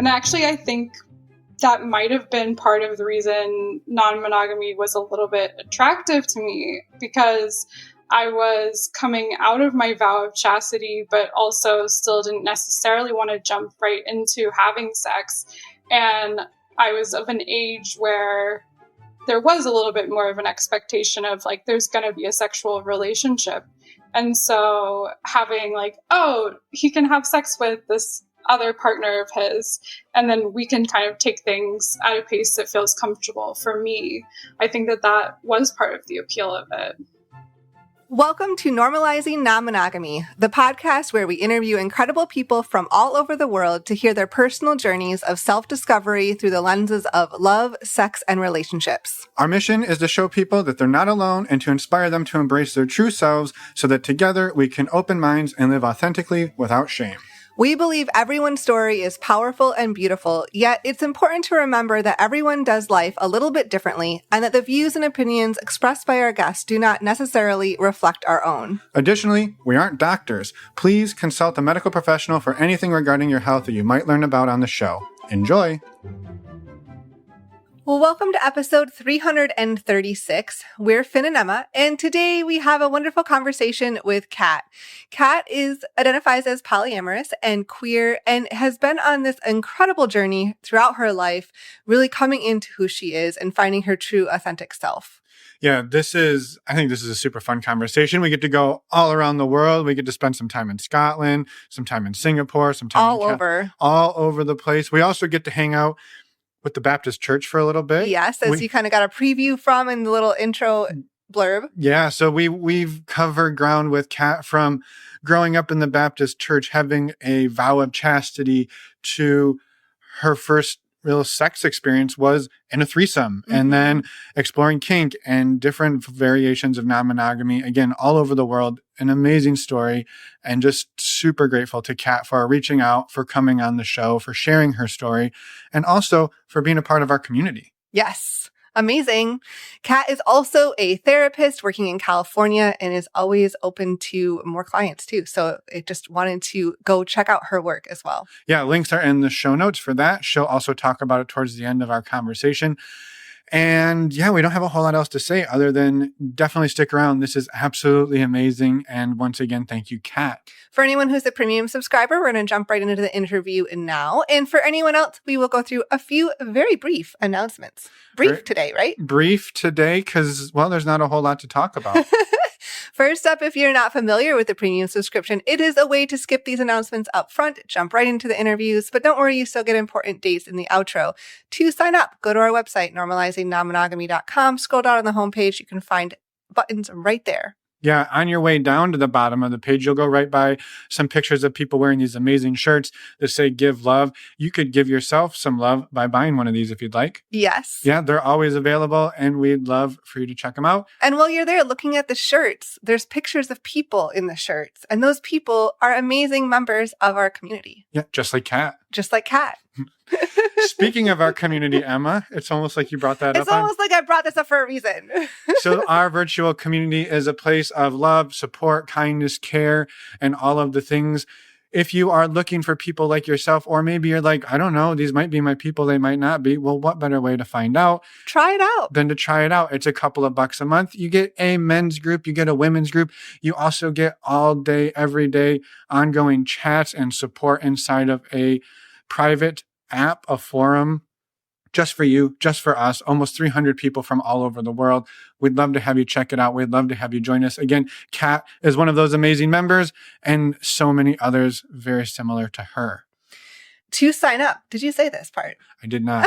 And actually, I think that might have been part of the reason non-monogamy was a little bit attractive to me, because I was coming out of my vow of chastity, but also still didn't necessarily want to jump right into having sex. And I was of an age where there was a little bit more of an expectation of like, there's going to be a sexual relationship. And so having like, oh, he can have sex with this other partner of his, and then we can kind of take things at a pace that feels comfortable for me. I think that that was part of the appeal of it. Welcome to Normalizing Non-Monogamy, the podcast where we interview incredible people from all over the world to hear their personal journeys of self-discovery through the lenses of love, sex, and relationships. Our mission is to show people that they're not alone and to inspire them to embrace their true selves so that together we can open minds and live authentically without shame. We believe everyone's story is powerful and beautiful, yet it's important to remember that everyone does life a little bit differently and that the views and opinions expressed by our guests do not necessarily reflect our own. Additionally, we aren't doctors. Please consult a medical professional for anything regarding your health that you might learn about on the show. Enjoy! Well, welcome to episode 336. We're Finn and Emma, and today we have a wonderful conversation with Kat. Kat identifies as polyamorous and queer and has been on this incredible journey throughout her life, really coming into who she is and finding her true authentic self. Yeah, I think this is a super fun conversation. We get to go all around the world. We get to spend some time in Scotland, some time in Singapore, some time all over the place. We also get to hang out with the Baptist church for a little bit. Yes, as you kind of got a preview from in the little intro blurb. Yeah, so we've covered ground with Kat from growing up in the Baptist church, having a vow of chastity, to her first real sex experience was in a threesome, and then exploring kink and different variations of non-monogamy, again, all over the world. An amazing story, and just super grateful to Kat for reaching out, for coming on the show, for sharing her story, and also for being a part of our community. Yes. Amazing. Kat is also a therapist working in California and is always open to more clients too. So I just wanted to go check out her work as well. Yeah, links are in the show notes for that. She'll also talk about it towards the end of our conversation. And yeah, we don't have a whole lot else to say other than definitely stick around. This is absolutely amazing. And once again, thank you, Kat. For anyone who's a premium subscriber, we're going to jump right into the interview now. And for anyone else, we will go through a few very brief announcements. Brief today, right? Brief today because, well, there's not a whole lot to talk about. First up, if you're not familiar with the premium subscription, it is a way to skip these announcements up front, jump right into the interviews, but don't worry, you still get important dates in the outro. To sign up, go to our website, normalizingnonmonogamy.com, scroll down on the homepage, you can find buttons right there. Yeah, on your way down to the bottom of the page, you'll go right by some pictures of people wearing these amazing shirts that say give love. You could give yourself some love by buying one of these if you'd like. Yes. Yeah, they're always available, and we'd love for you to check them out. And while you're there looking at the shirts, there's pictures of people in the shirts, and those people are amazing members of our community. Yeah, just like Kat. Just like Kat. Speaking of our community, Emma, it's almost like you brought that up. It's almost like I brought this up for a reason. So our virtual community is a place of love, support, kindness, care, and all of the things. If you are looking for people like yourself, or maybe you're like, I don't know, these might be my people, they might not be. Well, what better way to find out? Try it out. Than to try it out. It's a couple of bucks a month. You get a men's group, you get a women's group. You also get all day, every day, ongoing chats and support inside of a private app, a forum, just for you, just for us, almost 300 people from all over the world. We'd love to have you check it out. We'd love to have you join us. Again, Kat is one of those amazing members, and so many others very similar to her. To sign up, did you say this part? I did not.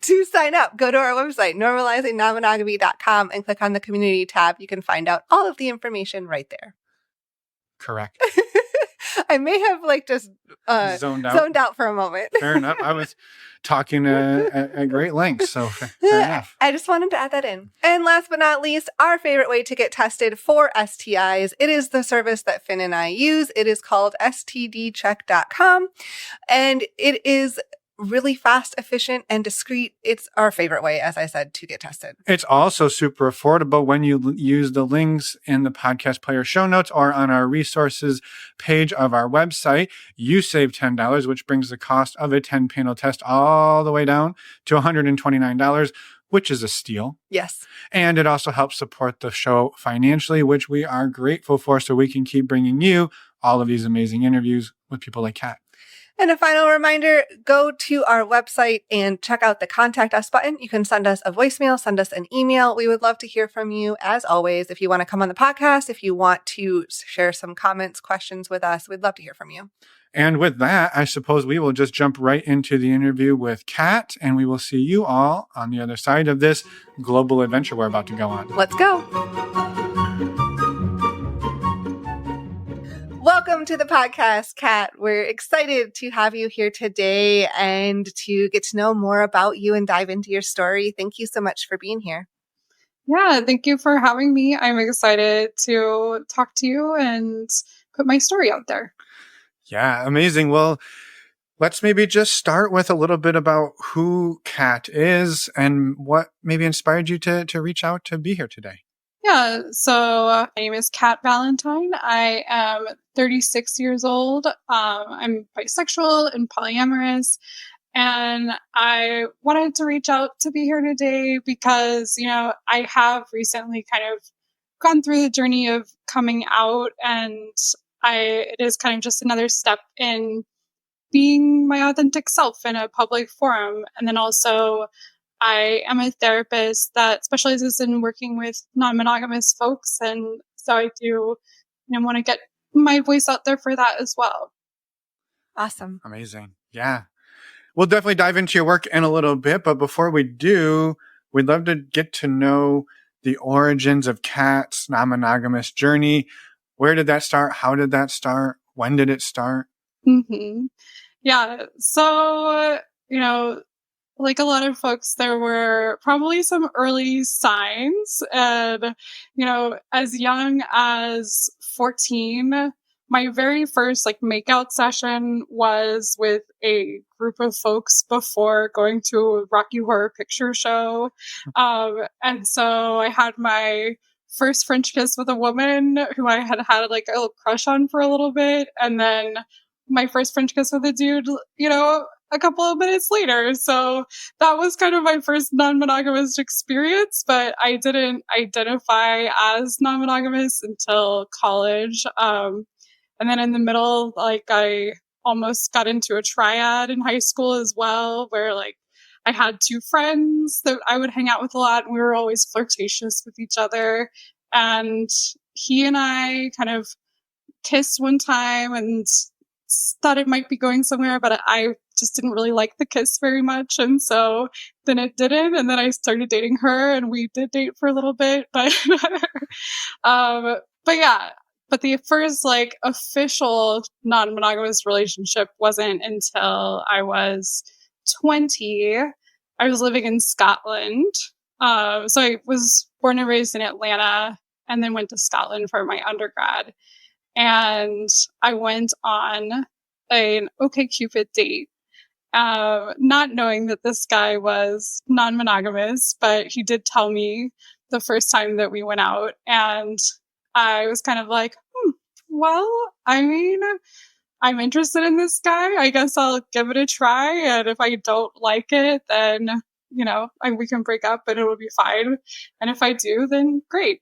To sign up, go to our website, normalizingnonmonogamy.com, and click on the community tab. You can find out all of the information right there. Correct. I may have just zoned out for a moment. Fair enough. I was talking at great length, so fair enough. I just wanted to add that in. And last but not least, our favorite way to get tested for STIs. It is the service that Finn and I use. It is called stdcheck.com. And it is really fast, efficient, and discreet. It's our favorite way, as I said, to get tested. It's also super affordable when you use the links in the podcast player show notes or on our resources page of our website. You save $10, which brings the cost of a 10-panel test all the way down to $129, which is a steal. Yes. And it also helps support the show financially, which we are grateful for, so we can keep bringing you all of these amazing interviews with people like Kat. And a final reminder, go to our website and check out the Contact Us button. You can send us a voicemail, send us an email. We would love to hear from you, as always. If you want to come on the podcast, if you want to share some comments, questions with us, we'd love to hear from you. And with that, I suppose we will just jump right into the interview with Kat, and we will see you all on the other side of this global adventure we're about to go on. Let's go. Welcome to the podcast, Kat. We're excited to have you here today and to get to know more about you and dive into your story. Thank you so much for being here. Yeah, thank you for having me. I'm excited to talk to you and put my story out there. Yeah, amazing. Well, let's maybe just start with a little bit about who Kat is and what maybe inspired you to reach out to be here today. Yeah, so my name is Kat Valentine. I am 36 years old. I'm bisexual and polyamorous. And I wanted to reach out to be here today because, I have recently kind of gone through the journey of coming out, and it is kind of just another step in being my authentic self in a public forum. And then also, I am a therapist that specializes in working with non-monogamous folks. And so I do want to get my voice out there for that as well. Awesome. Amazing. Yeah. We'll definitely dive into your work in a little bit. But before we do, we'd love to get to know the origins of Kat's non-monogamous journey. Where did that start? How did that start? When did it start? Mm-hmm. Yeah. So, like a lot of folks, there were probably some early signs. And, as young as 14, my very first makeout session was with a group of folks before going to a Rocky Horror Picture Show. And so I had my first French kiss with a woman who I had a little crush on for a little bit. And then my first French kiss with a dude, a couple of minutes later. So that was kind of my first non-monogamous experience, but I didn't identify as non-monogamous until college. And then in the middle, I almost got into a triad in high school as well, where I had two friends that I would hang out with a lot, and we were always flirtatious with each other. And he and I kind of kissed one time and thought it might be going somewhere, but I just didn't really like the kiss very much. And so then it didn't. And then I started dating her, and we did date for a little bit, but, but the first official non-monogamous relationship wasn't until I was 20. I was living in Scotland. So I was born and raised in Atlanta and then went to Scotland for my undergrad. And I went on an OkCupid date, not knowing that this guy was non-monogamous, but he did tell me the first time that we went out. And I was kind of like, well, I mean, I'm interested in this guy. I guess I'll give it a try. And if I don't like it, then, we can break up and it'll be fine. And if I do, then great.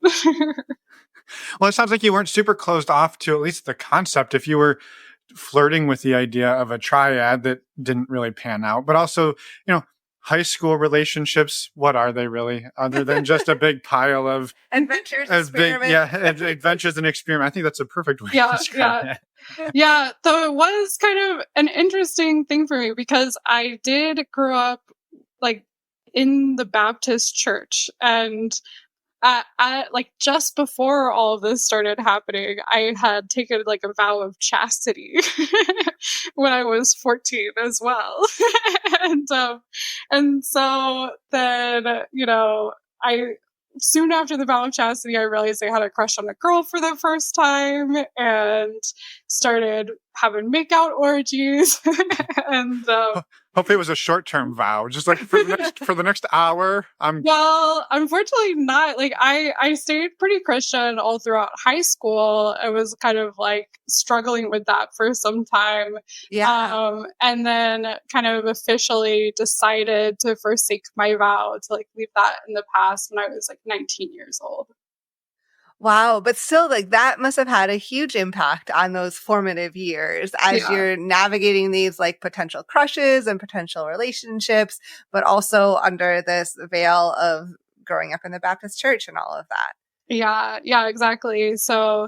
Well, it sounds like you weren't super closed off to at least the concept. If you were flirting with the idea of a triad that didn't really pan out, but also, high school relationships, what are they really other than just a big pile of adventures, adventures and experiment? I think that's a perfect way to describe it. Yeah. Though it was kind of an interesting thing for me because I did grow up in the Baptist church, and just before all of this started happening, I had taken a vow of chastity when I was 14 as well. and so then, I soon after the vow of chastity, I realized I had a crush on a girl for the first time and started having makeout orgies. And hopefully it was a short-term vow, just like for the next hour. Well, unfortunately not. Like I stayed pretty Christian all throughout high school. I was kind of like struggling with that for some time. Yeah. And then kind of officially decided to forsake my vow, to like leave that in the past when I was like 19 years old. Wow. But still, like, that must have had a huge impact on those formative years as you're navigating these like potential crushes and potential relationships, but also under this veil of growing up in the Baptist church and all of that. Yeah, exactly. So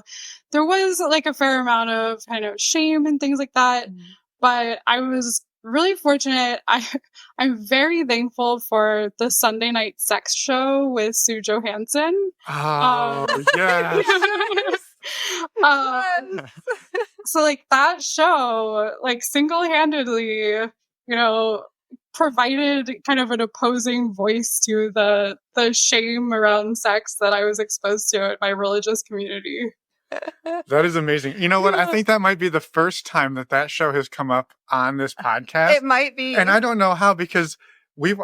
there was like a fair amount of kind of shame and things like that. But I was really fortunate. I'm very thankful for the Sunday night sex show with Sue Johansson. Oh, yes. So like that show, like single-handedly, provided kind of an opposing voice to the shame around sex that I was exposed to in my religious community. That is amazing. You know what? I think that might be the first time that show has come up on this podcast. It might be. And I don't know how, because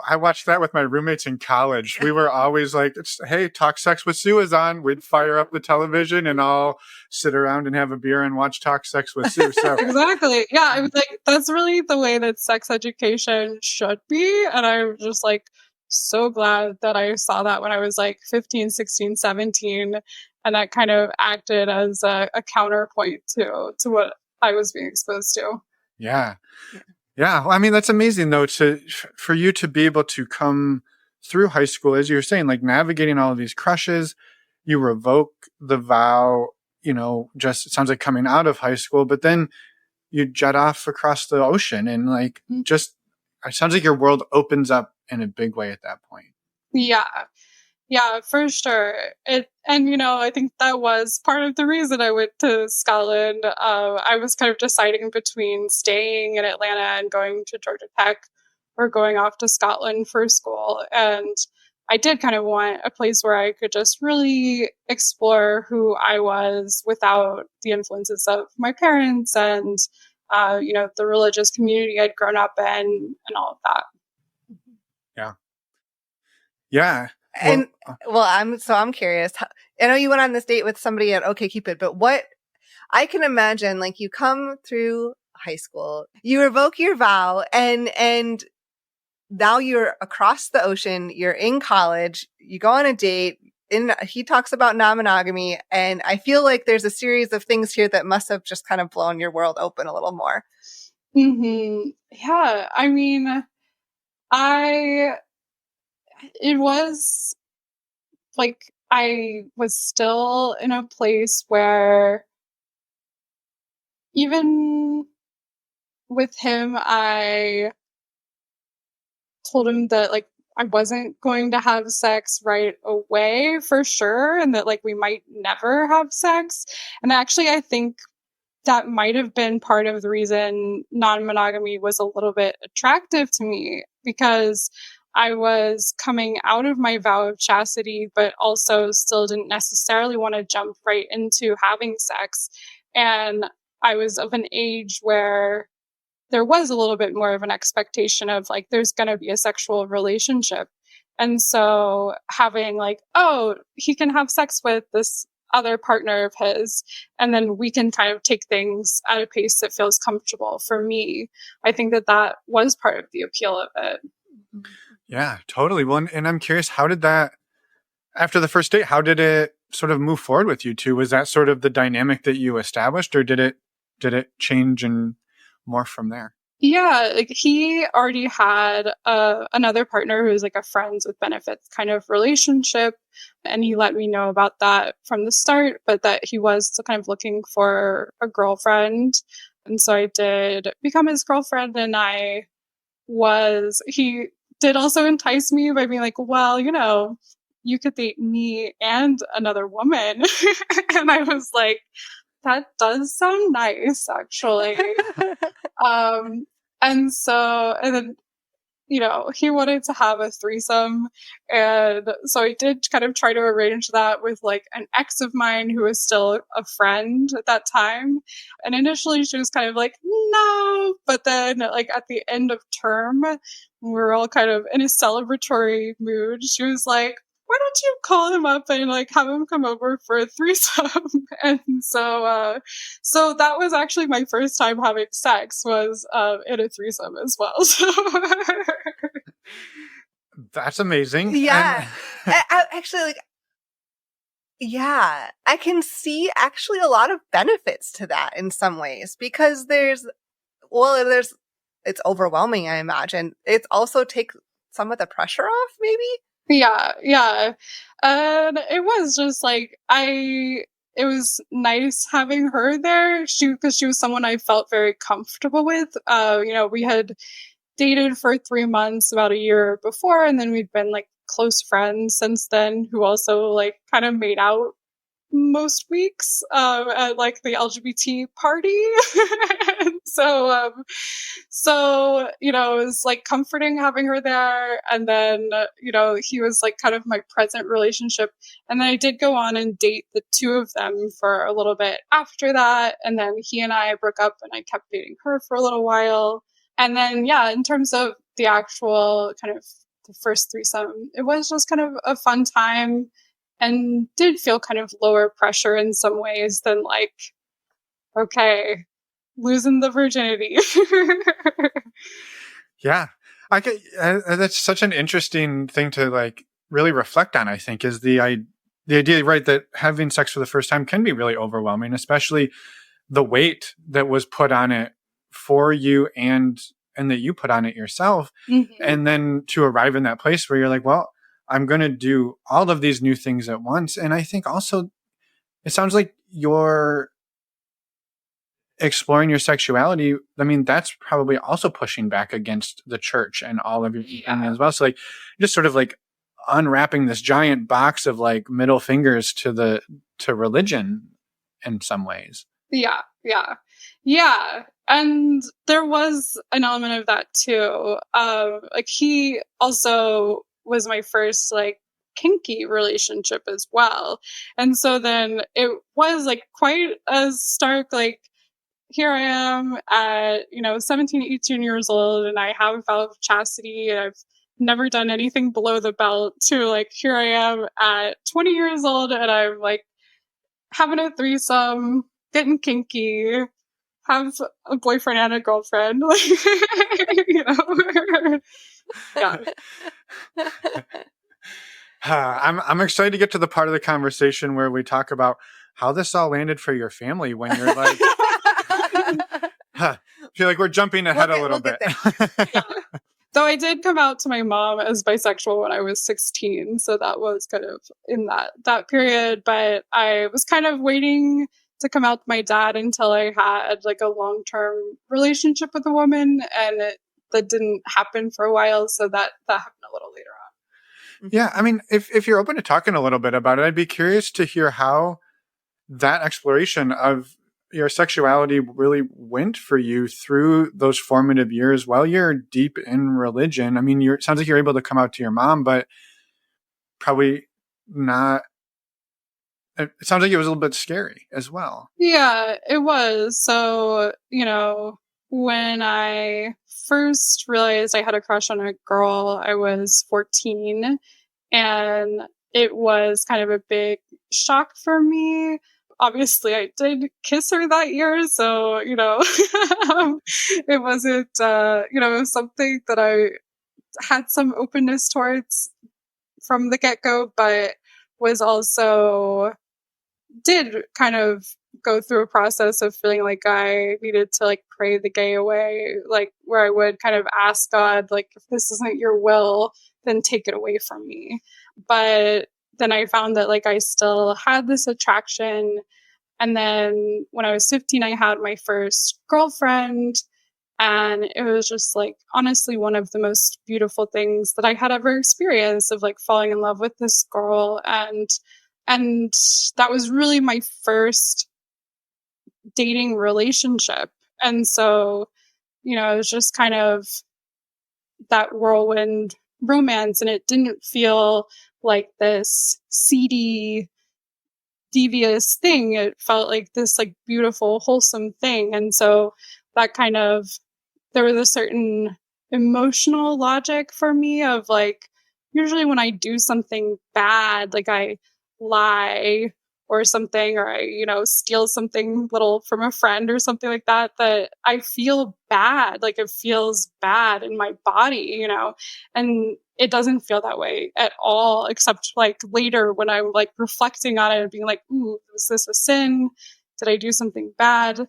I watched that with my roommates in college. We were always like, hey, Talk Sex with Sue is on. We'd fire up the television and all sit around and have a beer and watch Talk Sex with Sue. So exactly. Yeah. I was like, that's really the way that sex education should be. And I'm just like so glad that I saw that when I was like 15, 16, 17. And that kind of acted as a counterpoint to what I was being exposed to. Yeah. Yeah. Well, I mean, that's amazing though, for you to be able to come through high school, as you're saying, like navigating all of these crushes, you revoke the vow, just, it sounds like coming out of high school, but then you jet off across the ocean and like, just, it sounds like your world opens up in a big way at that point. Yeah, for sure. I think that was part of the reason I went to Scotland. I was kind of deciding between staying in Atlanta and going to Georgia Tech or going off to Scotland for school. And I did kind of want a place where I could just really explore who I was without the influences of my parents and, the religious community I'd grown up in and all of that. Yeah. Yeah. And I'm curious. I know you went on this date with somebody at OkCupid, but what I can imagine, like, you come through high school, you revoke your vow, and now you're across the ocean, you're in college, you go on a date, he talks about non-monogamy, and I feel like there's a series of things here that must have just kind of blown your world open a little more. Mm-hmm. Yeah, I mean, it was like I was still in a place where even with him, I told him that like I wasn't going to have sex right away for sure, and that like we might never have sex. And actually, I think that might have been part of the reason non-monogamy was a little bit attractive to me, because I was coming out of my vow of chastity, but also still didn't necessarily want to jump right into having sex. And I was of an age where there was a little bit more of an expectation of like, there's going to be a sexual relationship. And so having like, oh, he can have sex with this other partner of his, and then we can kind of take things at a pace that feels comfortable for me. I think that was part of the appeal of it. Yeah, totally. Well, and I'm curious, how did that, after the first date, how did it sort of move forward with you two? Was that sort of the dynamic that you established, or did it change and morph from there? Yeah, like he already had another partner who's like a friends with benefits kind of relationship. And he let me know about that from the start, but that he was still kind of looking for a girlfriend. And so I did become his girlfriend, and he did also entice me by being like, well, you could date me and another woman. And I was like, that does sound nice, actually. And then, he wanted to have a threesome. And so I did kind of try to arrange that with like an ex of mine who was still a friend at that time. And initially she was kind of like, no. But then like at the end of term, we were all kind of in a celebratory mood. She was like, why don't you call him up and like have him come over for a threesome? And so that was actually my first time having sex was in a threesome as well. So That's amazing. Yeah. Actually, like, yeah, I can see actually a lot of benefits to that in some ways because it's overwhelming, I imagine. It's also take some of the pressure off, maybe? Yeah. And it was just like, it was nice having her there. Because she was someone I felt very comfortable with. We had dated for 3 months about a year before, and then we'd been like close friends since then, who also like kind of made out most weeks at like the LGBT party. And so it was like comforting having her there. And then he was like kind of my present relationship. And then I did go on and date the two of them for a little bit after that. And then he and I broke up, and I kept dating her for a little while. And then in terms of the actual kind of the first threesome, it was just kind of a fun time and did feel kind of lower pressure in some ways than like, okay, losing the virginity. Yeah. That's such an interesting thing to like really reflect on, I think, is the idea, right, that having sex for the first time can be really overwhelming, especially the weight that was put on it for you and that you put on it yourself. Mm-hmm. And then to arrive in that place where you're like, well, I'm going to do all of these new things at once. And I think also it sounds like you're exploring your sexuality. I mean, that's probably also pushing back against the church and all of your as well. So like just sort of like unwrapping this giant box of like middle fingers to religion in some ways. Yeah. And there was an element of that too. Like he also was my first like kinky relationship as well. And so then it was like quite a stark, like, here I am at, 17, 18 years old, and I have a vow of chastity, and I've never done anything below the belt, to like, here I am at 20 years old, and I'm like having a threesome, getting kinky, have a boyfriend and a girlfriend. Yeah. I'm excited to get to the part of the conversation where we talk about how this all landed for your family when you're like, I feel like we're jumping ahead a little bit. Though I did come out to my mom as bisexual when I was 16. So that was kind of in that period. But I was kind of waiting to come out to my dad until I had like a long-term relationship with a woman. And that didn't happen for a while. So that happened a little later on. Yeah. I mean, if you're open to talking a little bit about it, I'd be curious to hear how that exploration of your sexuality really went for you through those formative years while you're deep in religion. I mean, it sounds like you're able to come out to your mom, but probably not. It sounds like it was a little bit scary as well. Yeah, it was. So, when I first realized I had a crush on a girl, I was 14, and it was kind of a big shock for me. Obviously, I did kiss her that year, so, it wasn't, it was something that I had some openness towards from the get-go, but was also did kind of go through a process of feeling like I needed to like pray the gay away, like where I would kind of ask God, like, if this isn't your will, then take it away from me. But then I found that like I still had this attraction. And then when I was 15, I had my first girlfriend. And it was just like, honestly, one of the most beautiful things that I had ever experienced, of like falling in love with this girl. And that was really my first dating relationship. And so, it was just kind of that whirlwind romance, and it didn't feel like this seedy, devious thing. It felt like this like beautiful, wholesome thing. And so that kind of, there was a certain emotional logic for me of like, usually when I do something bad, like I lie or something, or I, steal something little from a friend or something like that, that I feel bad. Like it feels bad in my body, and it doesn't feel that way at all, except like later when I'm like reflecting on it and being like, ooh, was this a sin? Did I do something bad?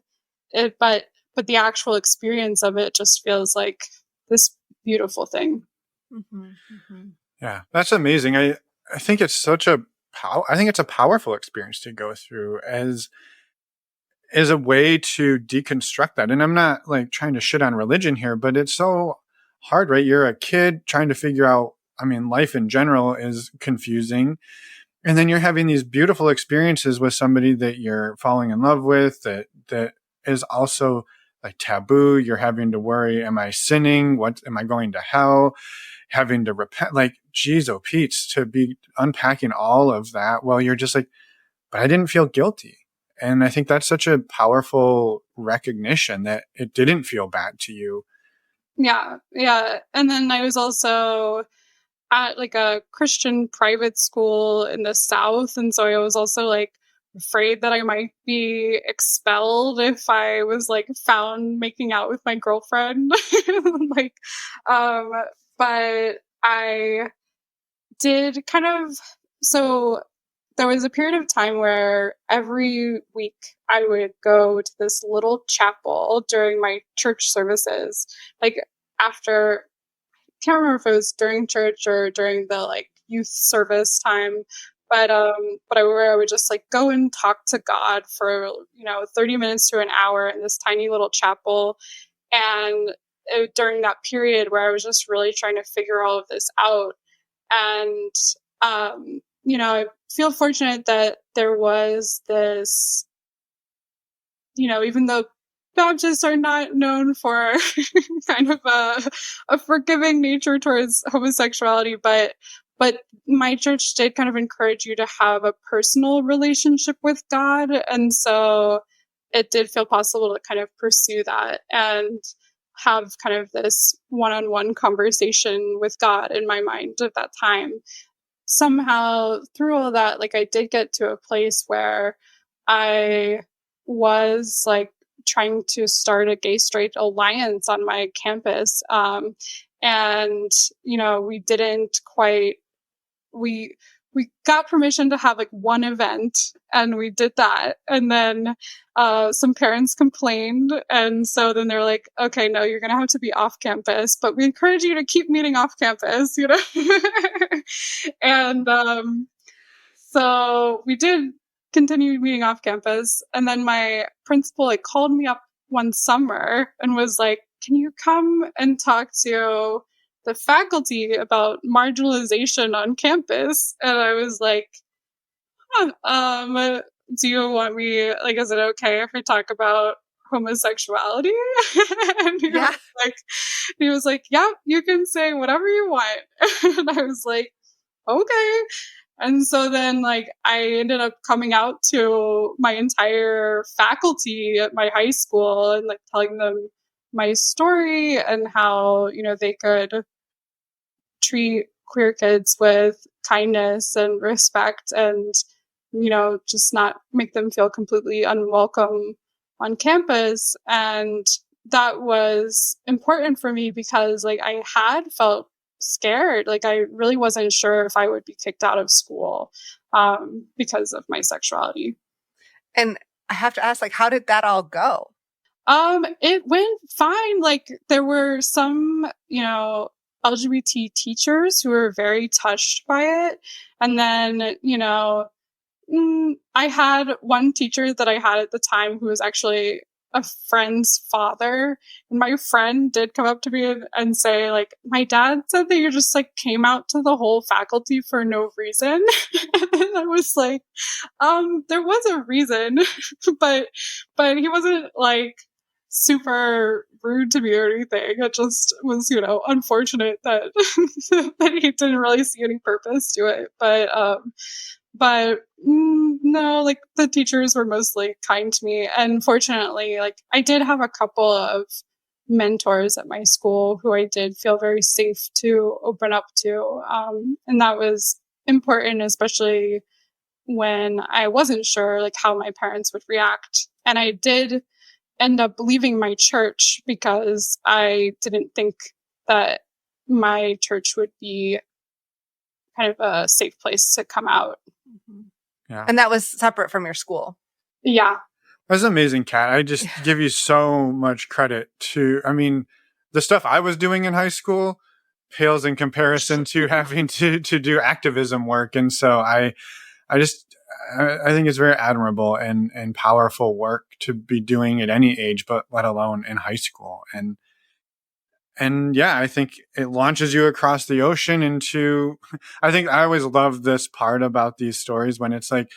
But the actual experience of it just feels like this beautiful thing. Mm-hmm, mm-hmm. Yeah, that's amazing. I think it's such a I think it's a powerful experience to go through as a way to deconstruct that. And I'm not like trying to shit on religion here, but it's so hard, right? You're a kid trying to figure out, I mean, life in general is confusing. And then you're having these beautiful experiences with somebody that you're falling in love with that is also like taboo. You're having to worry, am I sinning? What am I going to hell? Having to repent, like, geez, oh, Pete's, to be unpacking all of that. Well, you're just like, but I didn't feel guilty. And I think that's such a powerful recognition that it didn't feel bad to you. Yeah. Yeah. And then I was also at like a Christian private school in the South. And so I was also like afraid that I might be expelled if I was like found making out with my girlfriend. like, um, but I did kind of, so there was a period of time where every week I would go to this little chapel during my church services. Like after, can't remember if it was during church or during the like youth service time, but where I would just like go and talk to God for 30 minutes to an hour in this tiny little chapel. And during that period where I was just really trying to figure all of this out. And I feel fortunate that there was this, even though Baptists are not known for kind of a forgiving nature towards homosexuality, but my church did kind of encourage you to have a personal relationship with God. And so it did feel possible to kind of pursue that and have kind of this one-on-one conversation with God in my mind at that time. Somehow through all that, like I did get to a place where I was like trying to start a gay straight alliance on my campus. And, we didn't quite, we got permission to have like one event and we did that. And then some parents complained. And so then they're like, okay, no, you're going to have to be off campus, but we encourage you to keep meeting off campus, And so we did continue meeting off campus. And then my principal like called me up one summer and was like, can you come and talk to the faculty about marginalization on campus? And I was like, do you want me, like, is it okay if I talk about homosexuality? And he was like, yeah, you can say whatever you want. And I was like, okay. And so then like I ended up coming out to my entire faculty at my high school and like telling them my story and how, they could treat queer kids with kindness and respect and, just not make them feel completely unwelcome on campus. And that was important for me because like I had felt scared. Like I really wasn't sure if I would be kicked out of school because of my sexuality. And I have to ask, like, how did that all go? It went fine. Like there were some, LGBT teachers who were very touched by it. And then, I had one teacher that I had at the time who was actually a friend's father. And my friend did come up to me and say, like, my dad said that you just like came out to the whole faculty for no reason. And I was like, there was a reason, but he wasn't like super rude to me or anything. It just was, unfortunate that that he didn't really see any purpose to it. But no, like the teachers were mostly kind to me, and fortunately, like I did have a couple of mentors at my school who I did feel very safe to open up to, and that was important, especially when I wasn't sure like how my parents would react. And I did end up leaving my church because I didn't think that my church would be kind of a safe place to come out. Yeah. And that was separate from your school. Yeah. That's amazing, Kat. I just give you so much credit the stuff I was doing in high school pales in comparison to having to do activism work. And so I think it's very admirable and powerful work to be doing at any age, but let alone in high school. And yeah, I think it launches you across the ocean into, I think I always love this part about these stories when it's like,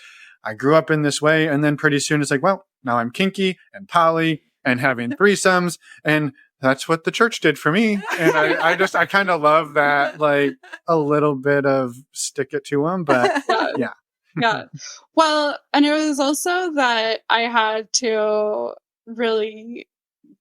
I grew up in this way. And then pretty soon it's like, well, now I'm kinky and poly and having threesomes. And that's what the church did for me. And I kind of love that, like a little bit of stick it to them, but yeah. Yeah. Well, and it was also that I had to really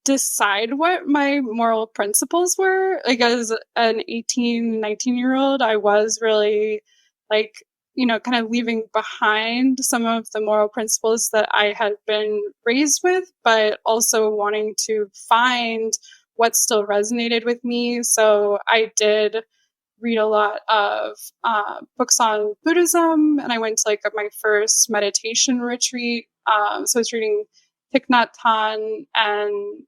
decide what my moral principles were. Like as an 18, 19-year-old, I was really like, kind of leaving behind some of the moral principles that I had been raised with, but also wanting to find what still resonated with me. So I did read a lot of books on Buddhism, and I went to like my first meditation retreat. So I was reading Thich Nhat Hanh and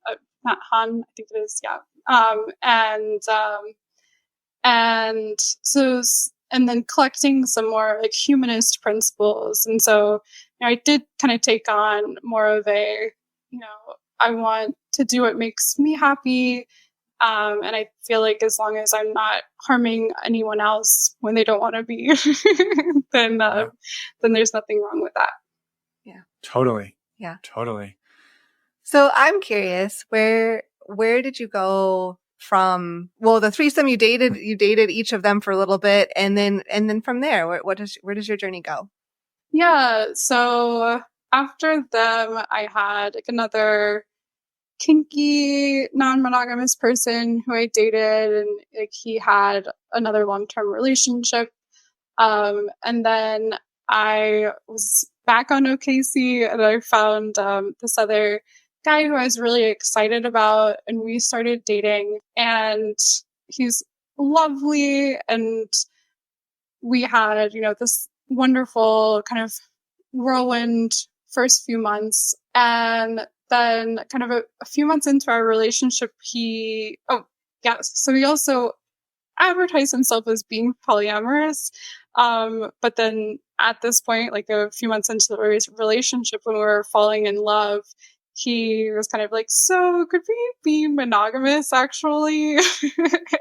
Nhat Hanh, I think it is, yeah. And then collecting some more like humanist principles. And so I did kind of take on more of a, I want to do what makes me happy. And I feel like as long as I'm not harming anyone else when they don't want to be, then there's nothing wrong with that. Yeah. Totally. Yeah. Totally. So I'm curious, where did you go from? Well, the threesome you dated each of them for a little bit, and then from there, where does your journey go? Yeah. So after them, I had like another kinky non-monogamous person who I dated, and like he had another long-term relationship. And then I was back on OKC, and I found this other guy who I was really excited about, and we started dating, and he's lovely, and we had, this wonderful kind of whirlwind first few months. And then kind of a few months into our relationship, so he also advertised himself as being polyamorous. But then at this point, like a few months into the relationship, when we were falling in love, he was kind of like, so could we be monogamous actually?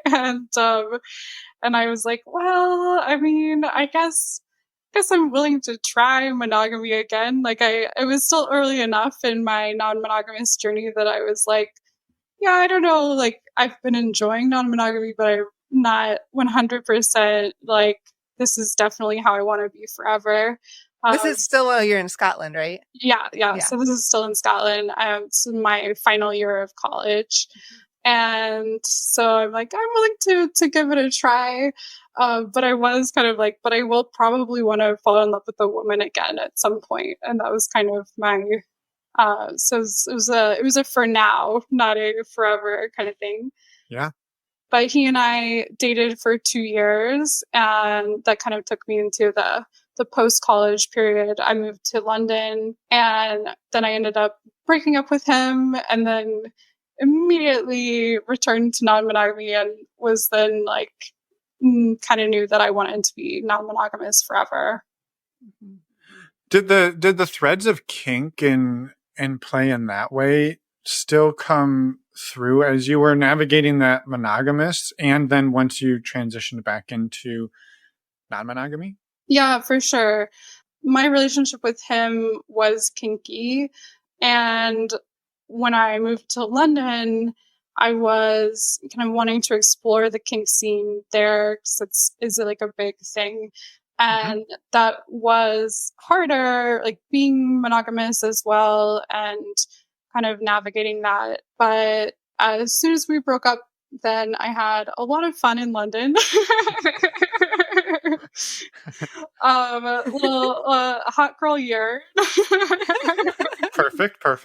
And I was like, well, I mean, I guess I'm willing to try monogamy again. Like it was still early enough in my non-monogamous journey that I was like, yeah, I don't know. Like I've been enjoying non-monogamy, but I'm not 100% like, this is definitely how I want to be forever. This is still while you're in Scotland, right? Yeah. So this is still in Scotland. It's my final year of college. And so I'm like, I'm willing to give it a try. But I was kind of like, but I will probably want to fall in love with a woman again at some point. And that was kind of my, so it was a for now, not a forever kind of thing. Yeah. But he and I dated for 2 years, and that kind of took me into the post-college period. I moved to London, and then I ended up breaking up with him, and then immediately returned to non-monogamy, and was then like kind of knew that I wanted to be non-monogamous forever. Did the threads of kink and play in that way still come through as you were navigating that monogamous, and then once you transitioned back into non-monogamy? Yeah, for sure. My relationship with him was kinky, and when I moved to London, I was kind of wanting to explore the kink scene there because it's like a big thing. And that was harder, like being monogamous as well and kind of navigating that. But as soon as we broke up, then I had a lot of fun in London. Little hot girl year. Perfect. There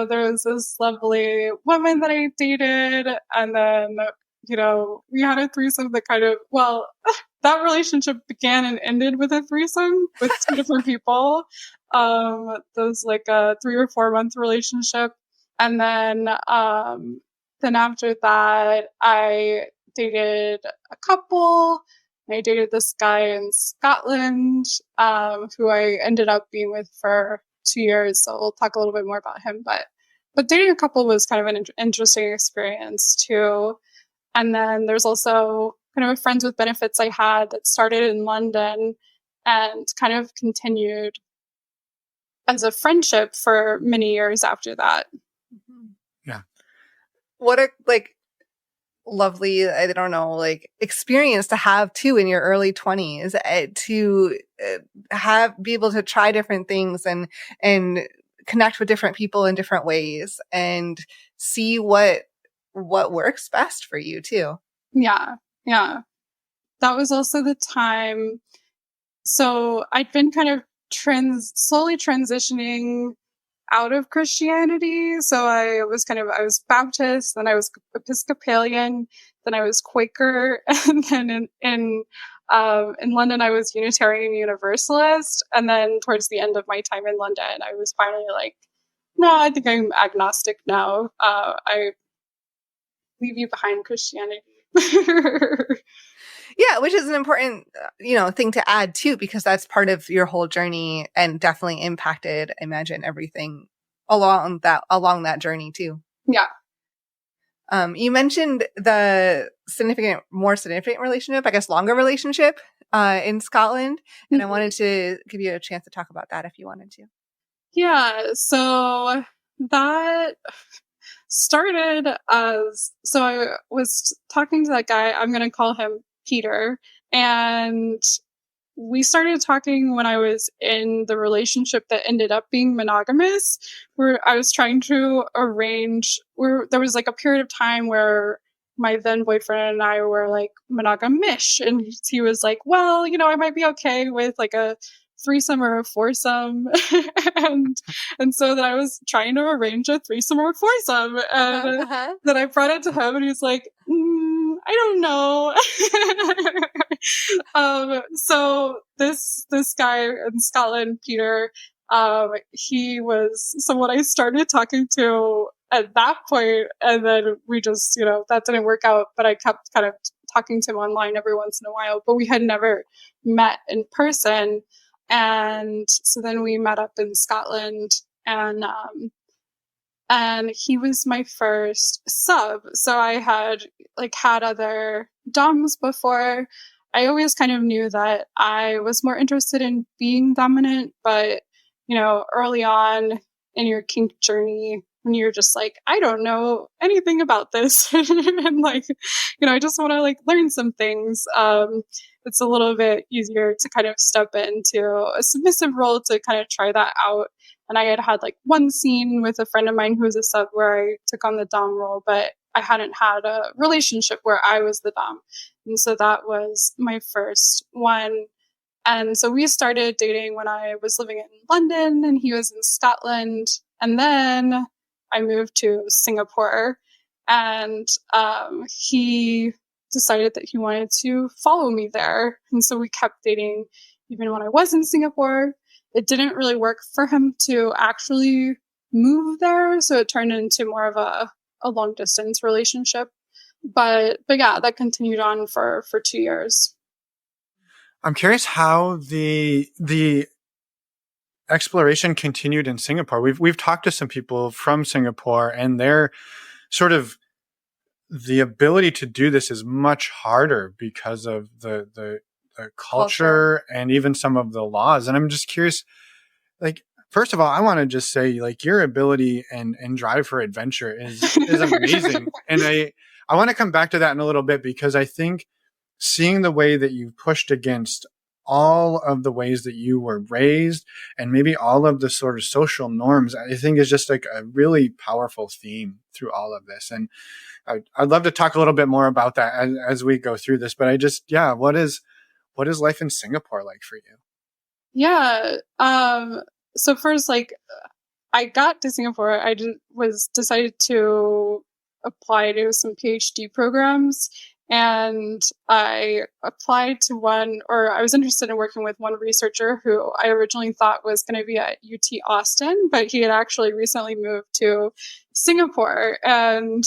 was this lovely woman that I dated, and then, we had a threesome that that relationship began and ended with a threesome with two different people. That was like a 3 or 4 month relationship. And then after that, I dated a couple. I dated this guy in Scotland, who I ended up being with for 2 years. So we'll talk a little bit more about him. But dating a couple was kind of an interesting experience too. And then there's also kind of a friends with benefits I had that started in London and kind of continued as a friendship for many years after that. Yeah. What a lovely, I don't know, experience to have too in your early 20s, to be able to try different things and connect with different people in different ways and see what works best for you too. Yeah. That was also the time. So I'd been kind of slowly transitioning out of Christianity. So I was Baptist, then I was Episcopalian, then I was Quaker, and then in London I was Unitarian Universalist. And then towards the end of my time in London, I was finally like, no, I think I'm agnostic now. I leave you behind Christianity. Yeah, which is an important, thing to add too, because that's part of your whole journey and definitely impacted, I imagine, everything along that journey too. Yeah. You mentioned the more significant relationship, I guess, longer relationship, in Scotland. And I wanted to give you a chance to talk about that if you wanted to. Yeah. So that started so I was talking to that guy, I'm going to call him Peter, and we started talking when I was in the relationship that ended up being monogamous, where I was trying to arrange, where there was like a period of time where my then boyfriend and I were like monogamish, and he was like, well, I might be okay with like a threesome or a foursome. and so then I was trying to arrange a threesome or a foursome, and then I brought it to him, and he was like, I don't know. So this guy in Scotland, Peter, he was someone I started talking to at that point, and then we just, that didn't work out, but I kept kind of talking to him online every once in a while, but we had never met in person. And so then we met up in Scotland, and he was my first sub. So I had other doms before. I always kind of knew that I was more interested in being dominant, but early on in your kink journey, when you're just like, I don't know anything about this, and I just want to learn some things. It's a little bit easier to kind of step into a submissive role to kind of try that out. And I had one scene with a friend of mine who was a sub where I took on the dom role, but I hadn't had a relationship where I was the dom. And so that was my first one. And so we started dating when I was living in London and he was in Scotland. And then I moved to Singapore, and he decided that he wanted to follow me there. And so we kept dating even when I was in Singapore. It didn't really work for him to actually move there, so it turned into more of a long distance relationship. But yeah, that continued on for 2 years. I'm curious how the exploration continued in Singapore. We've talked to some people from Singapore, and they're sort of, the ability to do this is much harder because of the culture and even some of the laws. And I'm just curious, First of all, I want to just say, like, your ability and drive for adventure is amazing. And I want to come back to that in a little bit, because I think seeing the way that you pushed against all of the ways that you were raised and maybe all of the sort of social norms, I think is just like a really powerful theme through all of this. And I'd love to talk a little bit more about that as we go through this. But what is life in Singapore like for you? Yeah. So first, like, I got to Singapore, I was decided to apply to some PhD programs, and I applied to one, or I was interested in working with one researcher who I originally thought was going to be at UT Austin, but he had actually recently moved to Singapore, and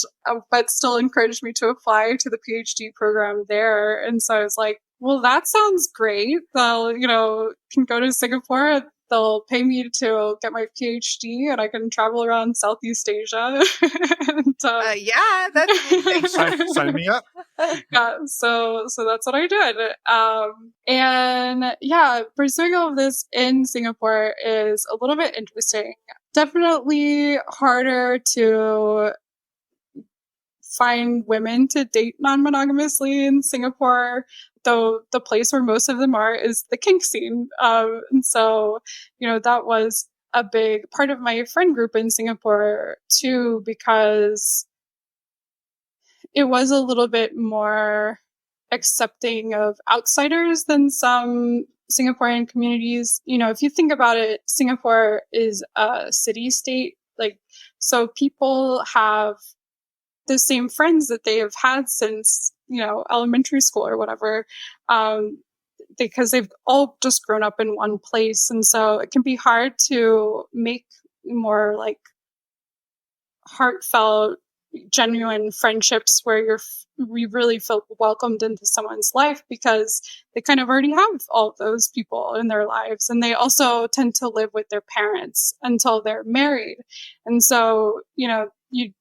but still encouraged me to apply to the PhD program there. And so I was like, well, that sounds great. They'll, can go to Singapore. They'll pay me to get my PhD, and I can travel around Southeast Asia. And, yeah, that's amazing. Sign me up. Yeah, so that's what I did. And yeah, pursuing all of this in Singapore is a little bit interesting. Definitely harder to find women to date non-monogamously in Singapore, though the place where most of them are is the kink scene. And so, that was a big part of my friend group in Singapore too, because it was a little bit more accepting of outsiders than some Singaporean communities. If you think about it, Singapore is a city state, so people have the same friends that they have had since, elementary school or whatever, because they've all just grown up in one place. And so it can be hard to make more like heartfelt, genuine friendships where we really feel welcomed into someone's life, because they kind of already have all of those people in their lives. And they also tend to live with their parents until they're married. And so, you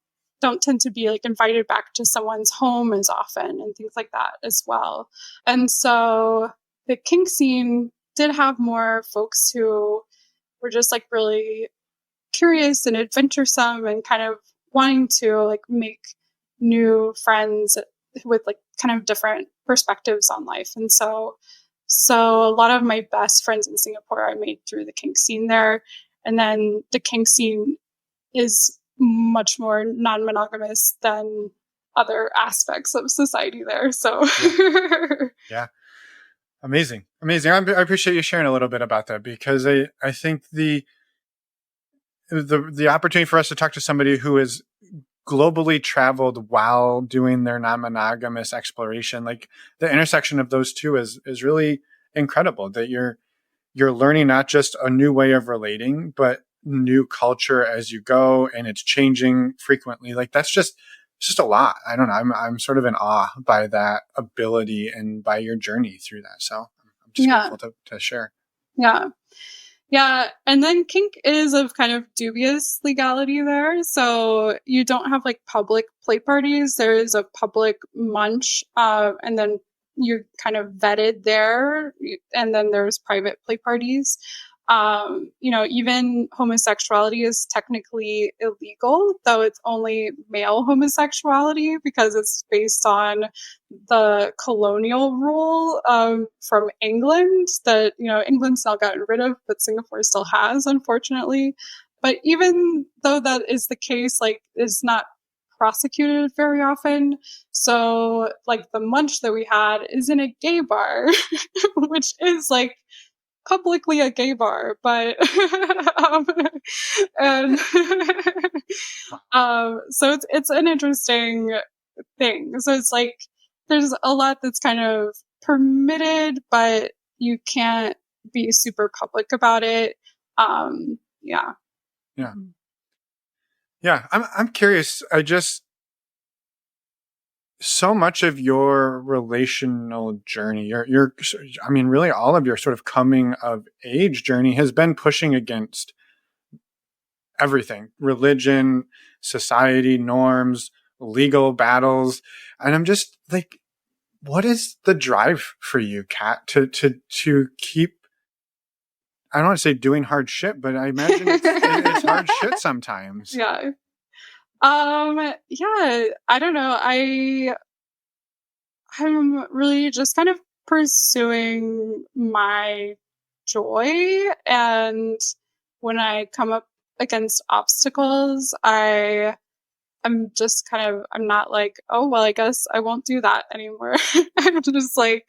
don't tend to be like invited back to someone's home as often and things like that as well. And so the kink scene did have more folks who were just like really curious and adventuresome and kind of wanting to like make new friends with like kind of different perspectives on life. And so a lot of my best friends in Singapore I made through the kink scene there. And then the kink scene is much more non-monogamous than other aspects of society there. So Yeah. Amazing. I appreciate you sharing a little bit about that, because I think the opportunity for us to talk to somebody who is globally traveled while doing their non-monogamous exploration, like the intersection of those two is really incredible, that you're learning not just a new way of relating, but new culture as you go, and it's changing frequently. Like it's just a lot. I don't know. I'm sort of in awe by that ability and by your journey through that. So I'm just grateful to share. Yeah. Yeah. And then kink is of kind of dubious legality there. So you don't have like public play parties. There is a public munch, and then you're kind of vetted there. And then there's private play parties. Even homosexuality is technically illegal, though it's only male homosexuality, because it's based on the colonial rule from England that, England's now gotten rid of, but Singapore still has, unfortunately. But even though that is the case, like, it's not prosecuted very often. So, like, the munch that we had is in a gay bar, which is like publicly a gay bar, but and so it's an interesting thing. So it's like there's a lot that's kind of permitted, but you can't be super public about it. Yeah. I'm curious. So much of your relational journey, really all of your sort of coming of age journey has been pushing against everything: religion, society, norms, legal battles. And I'm just like, what is the drive for you, Kat, to keep, I don't want to say doing hard shit, but I imagine it's hard shit sometimes. Yeah. Yeah, I don't know. I'm really just kind of pursuing my joy, and when I come up against obstacles, I'm just kind of, I'm not like, oh, well, I guess I won't do that anymore. I'm just like,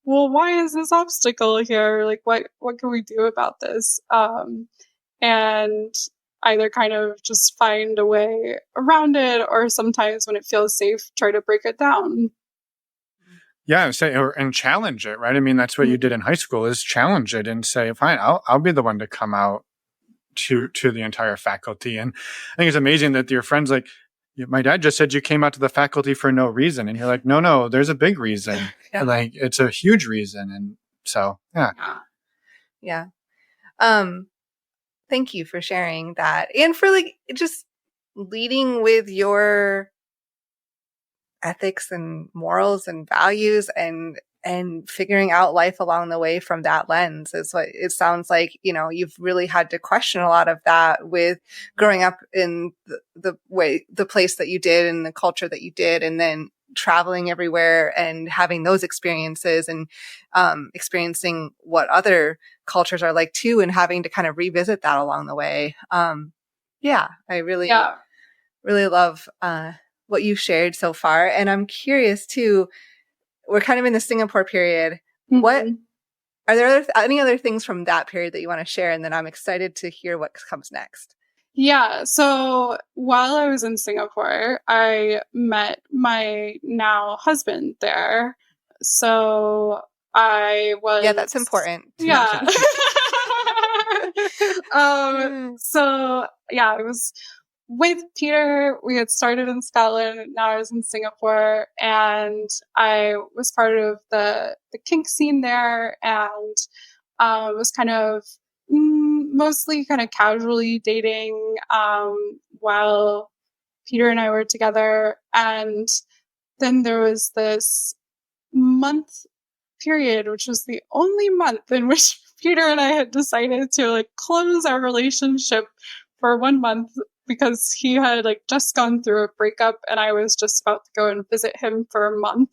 well, why is this obstacle here? Like, what can we do about this? And either kind of just find a way around it, or sometimes when it feels safe, try to break it down. Yeah, and challenge it, right? I mean, that's what you did in high school, is challenge it and say, fine, I'll be the one to come out to the entire faculty. And I think it's amazing that your friends like, my dad just said you came out to the faculty for no reason, and you're like, no, there's a big reason. Yeah. Like, it's a huge reason, and so Yeah. Thank you for sharing that, and for like just leading with your ethics and morals and values, and figuring out life along the way from that lens is what it sounds like. You know, you've really had to question a lot of that with growing up in the place that you did and the culture that you did, and then traveling everywhere and having those experiences, and experiencing what other cultures are like too, and having to kind of revisit that along the way. I really love what you shared so far. And I'm curious too, we're kind of in the Singapore period. Mm-hmm. What are there any other things from that period that you want to share? And then I'm excited to hear what comes next. Yeah. So while I was in Singapore, I met my now husband there. So I was... Yeah, that's important. Yeah. So yeah, I was with Peter. We had started in Scotland. Now I was in Singapore, and I was part of the kink scene there, and was kind of mostly kind of casually dating while Peter and I were together. And then there was this month period, which was the only month in which Peter and I had decided to like close our relationship for 1 month, because he had like just gone through a breakup and I was just about to go and visit him for a month.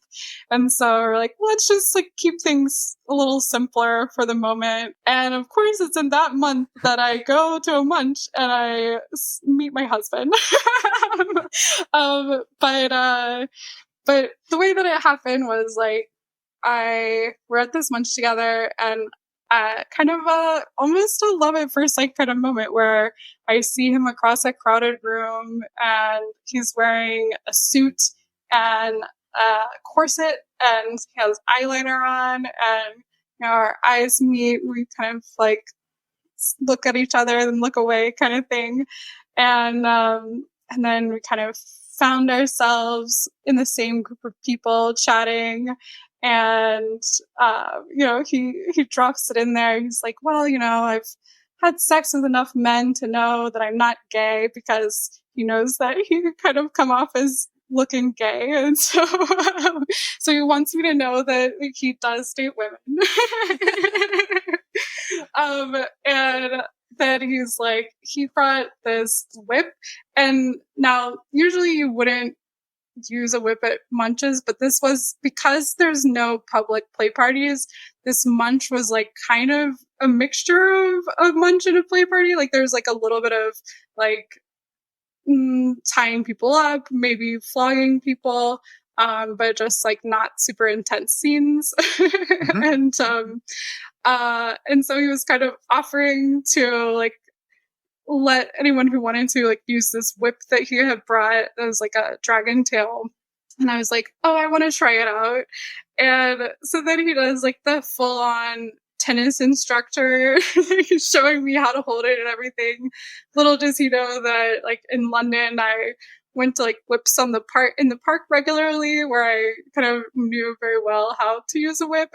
And so we're like, let's just like keep things a little simpler for the moment. And of course, it's in that month that I go to a munch and I meet my husband. But the way that it happened was like, we're at this munch together, and kind of almost a love at first sight kind of moment where I see him across a crowded room, and he's wearing a suit and a corset, and he has eyeliner on, and you know, our eyes meet. We kind of like look at each other and look away, kind of thing, and then we kind of found ourselves in the same group of people chatting. And, you know, he drops it in there. He's like, well, you know, I've had sex with enough men to know that I'm not gay, because he knows that he could kind of come off as looking gay. And so, so he wants me to know that he does date women. And then he's like, he brought this whip. And now usually you wouldn't use a whip at munches, but this was, because there's no public play parties, this munch was like kind of a mixture of a munch and a play party. Like there's like a little bit of like tying people up, maybe flogging people, but just like not super intense scenes. Mm-hmm. And so he was kind of offering to like let anyone who wanted to like use this whip that he had brought. That was like a dragon tail. And I was like, oh, I want to try it out. And so then he does like the full on tennis instructor. He's showing me how to hold it and everything. Little does he know that like in London, I went to like whips in the park regularly, where I kind of knew very well how to use a whip.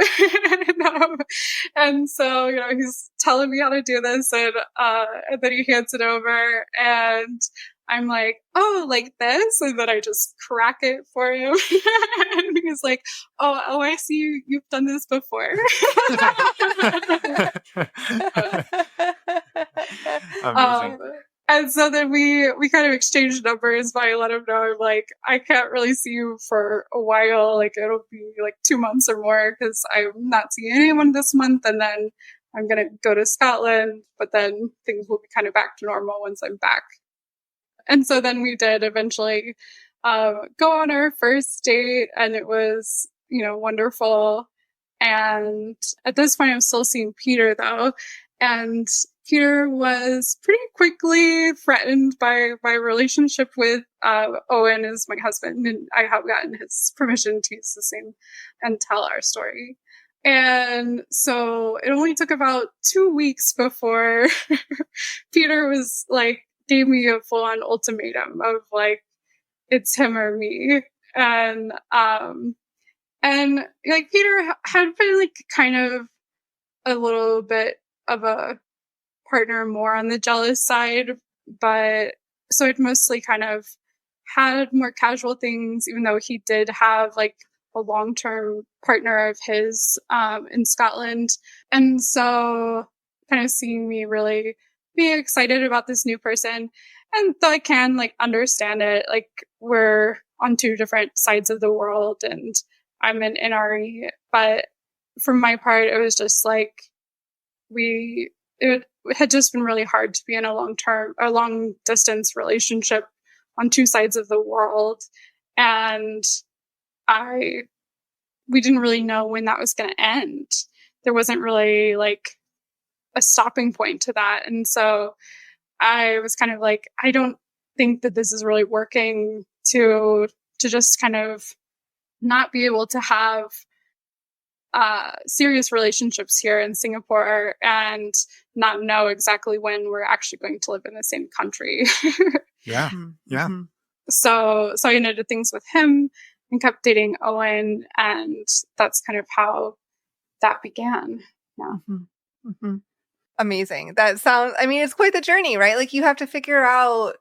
And so, you know, he's telling me how to do this, and then he hands it over, and I'm like, oh, like this? And then I just crack it for him. And he's like, oh, I see you've done this before. Amazing. And so then we kind of exchanged numbers, but I let him know, I'm like, I can't really see you for a while. Like, it'll be like 2 months or more because I'm not seeing anyone this month. And then I'm going to go to Scotland, but then things will be kind of back to normal once I'm back. And so then we did eventually go on our first date, and it was, wonderful. And at this point, I'm still seeing Peter, though. And Peter was pretty quickly threatened by my relationship with Owen as my husband. And I have gotten his permission to use the name and tell our story. And so it only took about 2 weeks before Peter was like, gave me a full-on ultimatum of like, it's him or me. And like Peter had been like kind of a little bit of a partner more on the jealous side, but so it mostly kind of had more casual things, even though he did have like a long-term partner of his in Scotland. And so kind of seeing me really be excited about this new person. And though I can like understand it, like we're on 2 different sides of the world and I'm an NRE, but for my part, it was just like it had just been really hard to be in a long distance relationship on 2 sides of the world. And we didn't really know when that was going to end. There wasn't really like a stopping point to that. And so I was kind of like, I don't think that this is really working to just kind of not be able to have serious relationships here in Singapore and not know exactly when we're actually going to live in the same country. Yeah. Yeah. Mm-hmm. So I ended things with him and kept dating Owen, and that's kind of how that began. Yeah. Mm-hmm. Mm-hmm. Amazing. That sounds, I mean, it's quite the journey, right? Like you have to figure out,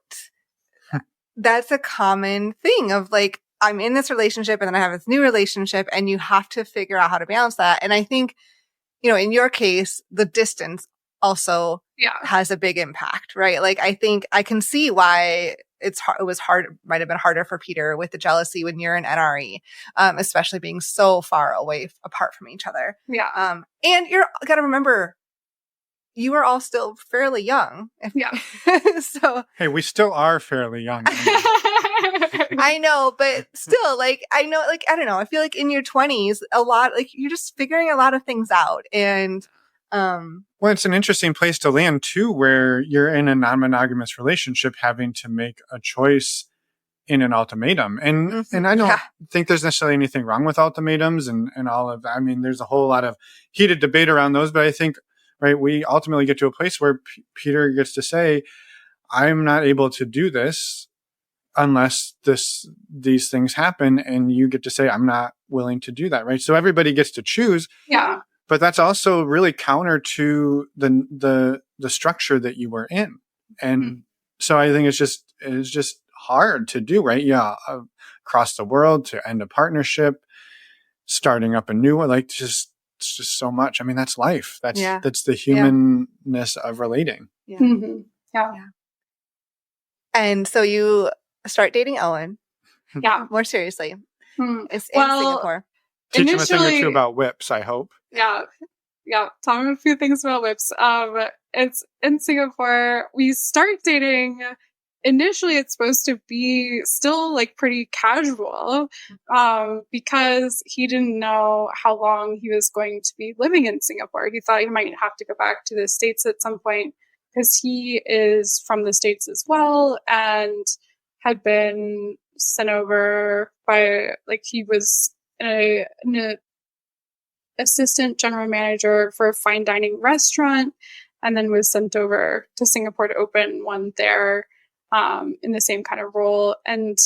that's a common thing of like, I'm in this relationship and then I have this new relationship, and you have to figure out how to balance that. And I think, in your case, the distance also has a big impact, right? Like I think I can see why it was hard, might have been harder for Peter with the jealousy when you're an NRE, especially being so far away apart from each other. Yeah. And you got to remember, you are all still fairly young. So hey, we still are fairly young. I know, but still, like, I know, like, I don't know. I feel like in your 20s, a lot, like, you're just figuring a lot of things out. And, well, it's an interesting place to land too, where you're in a non-monogamous relationship having to make a choice in an ultimatum. And and I don't think there's necessarily anything wrong with ultimatums and all of that. I mean, there's a whole lot of heated debate around those, but I think, right, we ultimately get to a place where Peter gets to say, I'm not able to do this unless these things happen, and you get to say, I'm not willing to do that, right? So everybody gets to choose. Yeah. But that's also really counter to the structure that you were in. And so I think it's just hard to do, right? Yeah. Across the world, to end a partnership, starting up a new one, like it's just so much. I mean, that's life. That's the humanness of relating. Yeah. Mm-hmm. Yeah. And so you start dating Owen. Yeah. More seriously. It's in Well, Singapore. Teach him a thing or two about whips, I hope. Yeah. Yeah. Tell him a few things about whips. It's in Singapore. We start dating. Initially, it's supposed to be still like pretty casual, because he didn't know how long he was going to be living in Singapore. He thought he might have to go back to the States at some point because he is from the States as well and had been sent over by, like, he was an assistant general manager for a fine dining restaurant and then was sent over to Singapore to open one there, in the same kind of role, and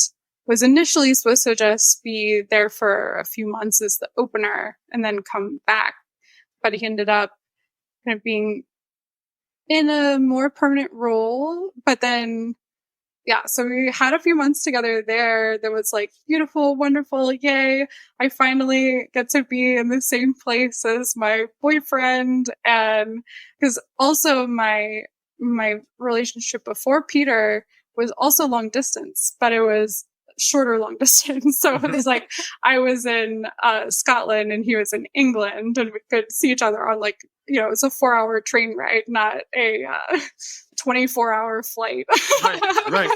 was initially supposed to just be there for a few months as the opener and then come back. But he ended up kind of being in a more permanent role, but then yeah, so we had a few months together there. That was like beautiful, wonderful. Yay. I finally get to be in the same place as my boyfriend. And because also my relationship before Peter was also long distance, but it was shorter long distance. So it was like I was in Scotland and he was in England, and we could see each other on like, it was a 4-hour train ride, not a 24-hour flight. Right.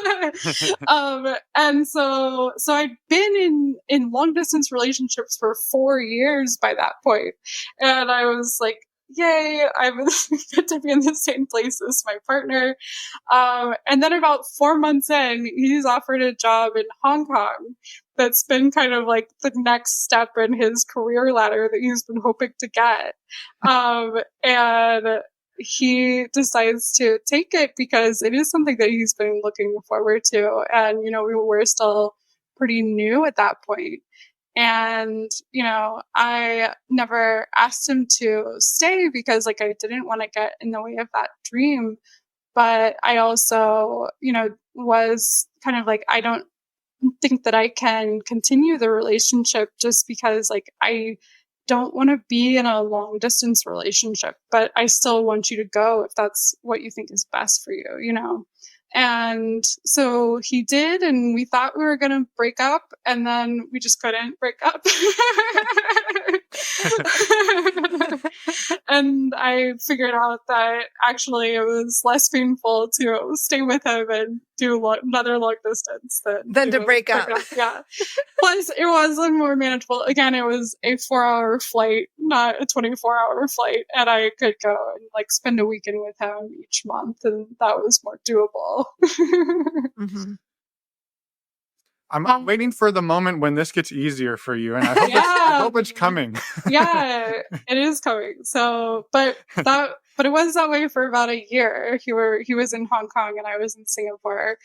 And so I'd been in long distance relationships for 4 years by that point, and I was like, yay, I'm good to be in the same place as my partner. And then about 4 months in, he's offered a job in Hong Kong. That's been kind of like the next step in his career ladder that he's been hoping to get. And he decides to take it because it is something that he's been looking forward to. And, we were still pretty new at that point. And, I never asked him to stay because like I didn't want to get in the way of that dream. But I also, was kind of like, I don't think that I can continue the relationship just because like I don't want to be in a long distance relationship, but I still want you to go if that's what you think is best for you. And so he did, and we thought we were going to break up, and then we just couldn't break up. And I figured out that actually it was less painful to stay with him and do another long distance than to break up. Yeah. Plus, it was more manageable. Again, it was a 4-hour flight, not a 24-hour flight. And I could go and like spend a weekend with him each month. And that was more doable. Mm-hmm. I'm waiting for the moment when this gets easier for you. And I hope it's coming. Yeah, it is coming. So, but it was that way for about a year. He was in Hong Kong and I was in Singapore.